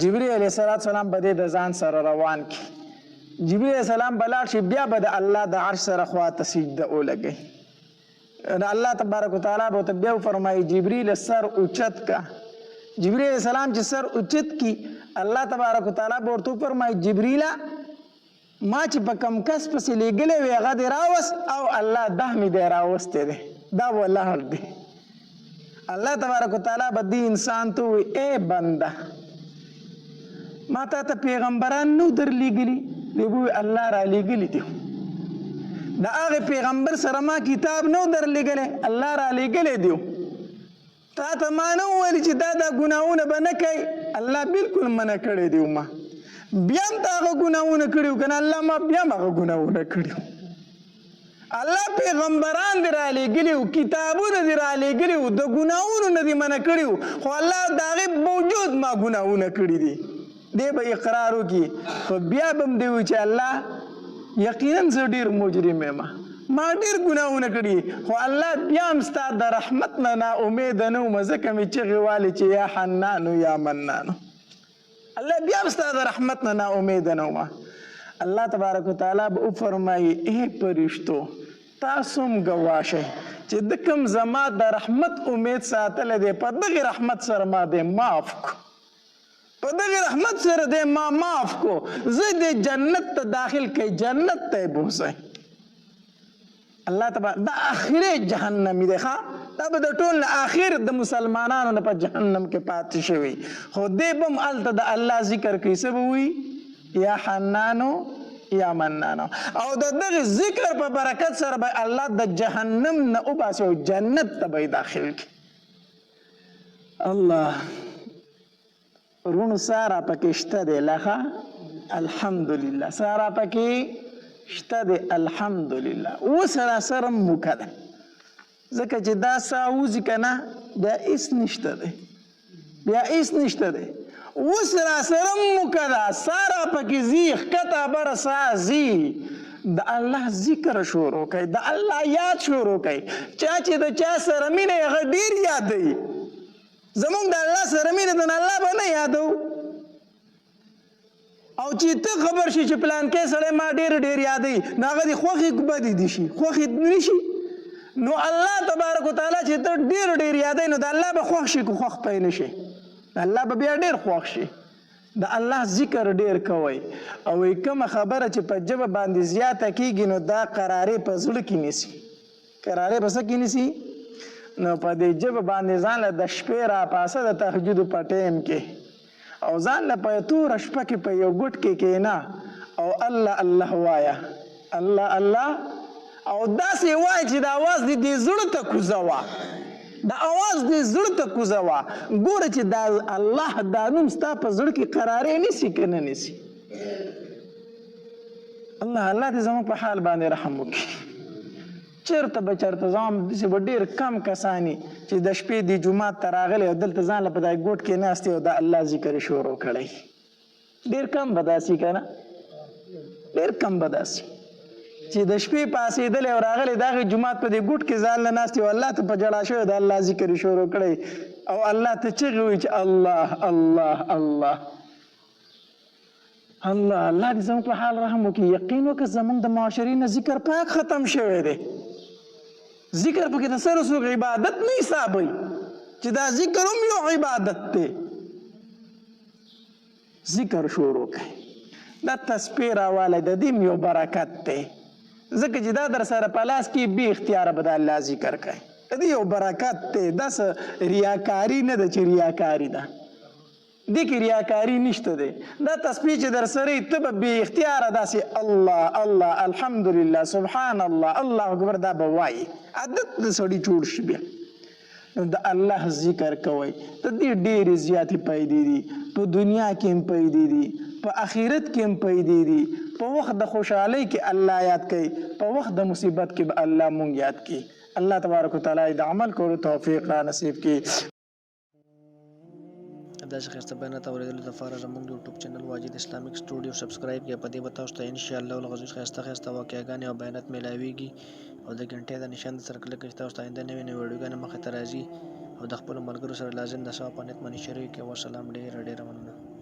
جبري علیه السلام به د ځان سره روان کړي جبري علیه السلام به لاړ شي بیا به د الله د عرش سره خواته سجده ولګوي الله تبارک وتعالی به ورته بیا وفرمایي جبریل سر اوچت کا جبریل علیه السلام چې سر اوچت کی الله تبارک وتعالی به ورته وفرمایي جبریله ما چې په کم کس پسې لیږلی وی هغه دې راوست او الله دا مې دی راوستی دی دا ولاړ دی الله تبارک وتعالی به دې انسان ته ووایي ای بنده ما تا ته پیغمبران نو در لیږلي دی به ووایي الله را لیږلي دي د هغې پیغمبر سره ما کتاب نو در لیږلی الله را لیږلی دیو تا ته ما نه وویل چې دا ګناهونه به نه کوي الله بالکل منع کړی دیو ما بیا هم ته هغه ګناهونه کړي که نه الله ما بیا هم هغه ګناهونه کړي الله پیغمبران دې را لیږلي کتابونه دې را لیږلي د ګناهونو نه دې منع کړي خو الله د هغې باوجود ما ګناهونه کړي دي دی به اقرار وکړي خو بیا به هم دی وایي چې الله یقینا زه ډېر مجرم یم ما ډېر ګناهونه کړي خو الله بیا هم ستا د رحمت نه ناامیده نه وم ځکه مې چغې والې چې یا حنانو یا منانو الله بیا هم ستا د رحمت نه ناامیده نه وم الله تبارک وتعالی به وفرمایي ای فرشتو تاسو هم ګواه شئ چې د کوم زما د رحمت امید ساتلی دی په دغې رحمت سره ما دی معاف کړو په دغه رحمت سره دی ما معاف کو زه د جنت ته داخل کوي جنت ته بوځئ الله تبارک دا آخري جهنمي دی ښه دا به د ټول نه آخر د مسلمانانو نه په جهنم کې پاتې شوي خو دی به هم هلته د الله ذکر کوي څه به وي یا حنانو یا منانو او د دغه ذکر په برکت سره به الله د جهنم نه وباسي او جنت ته به یې داخل کړي الله رونو سارا پکې شته دی لخه الحمدلله سارا پکې شته دی الحمدلله اوس راسره موکه ده ځکه چې دا سا وځي که نه بیا هېڅ نشته دی بیا هېڅ نشته دی اوس راسره موکه ده سارا پکې ځي ښکته بره سا ځي د الله ذکر شروع کوي د الله یاد شروع کوي چا چې د چا سره مینه یې هغه ډېر یادوي زمونږ د الله سره مینه د الله به نه یادو او چې ته خبر شي چې پلانکی سړی ما ډېر یادوي نو هغه دې خوښې بدې دي شي خوښې نه شي نو الله تبارک وتعالی چې ته ډېر یادوي نو د الله به خوښ شي که خوښ پی نه شي د الله به بیا ډېر خوښ شي د الله ذکر ډېر کوئ او کومه خبره چې په ژبه باندې زیاته کېږي نو دا قرارې په زړه کې نیسي قرارې په څه کې نیسي نو په دې ژبه باندې ځان له د شپې راپاسه د تهجدو په ټیم کې او ځان له په توره شپه کې په یو ګوټ کې کښېنه او الله الله وایه الله الله او داسې وایه چې د اواز دې زړه ته کوزوه د اواز دې زړه ته کوزوه ګوره چې دا الله دا نوم ستا په زړه کې قرارې نیسي که نه نیسي الله دې زموږ په حال باندې رحم وکړي چېرته به چېرته ځم داسې به ډېر کم کسانې چې د شپې دې جومات ته راغلی او دلته ځان له په دای ګوټ کې ناست او د الله ذکر یې شروع کړی ډېر کم به داسې که نه ډېر کم به داسې چې د شپې پاسېدلی او راغلی د هغې جومات په دې ګوټ کې ځان له ناست او الله ته په ژړا شوی د الله ذکر یې شروع کړی او الله ته چغې وایي چې الله الله الله الله دې زموږ په حال رحم وکړي یقین وکړه زموږ د معاشرې نه ذکر پاک ختم شوی دی ذکر پکې د سره څوک عبادت نه حسابوي چې دا ذکر هم یو عبادت دی ذکر شروع کړئ دا تسبیح راوالی د دې یو برکت دی ځکه چې دا در سره په لاس کې بې اختیاره به د الله ذکر کوي د دې یو برکت دی دا څه ریاکاري نه ده چې ریاکاري ده دې کې ریاکاري نشته دی دا تسبیح چې در سره ته به بې اختیاره داسې الله الله الحمدلله سبحان الله الله اکبر دا به وایي عادت د سړي جوړ شي بیا د الله ذکر کوئ د دې ډېرې زیاتې پیدې دي په دنیا کې هم پیدې دي په آخرت کې هم پیدې دي په وخت د خوشحالۍ کې الله یاد کوي په وخت د مصیبت کې به الله مونږ یاد کوي الله تبارک وتعالی د عمل کولو توفیق را نصیب کړي داسې ښایسته بیانات اورېدلو دپاره زموږ یوټیوب چینل واجد اسلامیک سټوډیو سبسکرایب کړئ په دې به تاسو ته انشاءالله العزیز ښایسته واقعګانې او بیانات میلاویږي او د غنټې د نشان سره کلک کړئ چې تاسو ته آینده نوې ویډیوګانې مخې ته راځي او د خپلو ملګرو سره لازم د ثواب په نیت باندې شریک کړئ. والسلام ډېره مننه.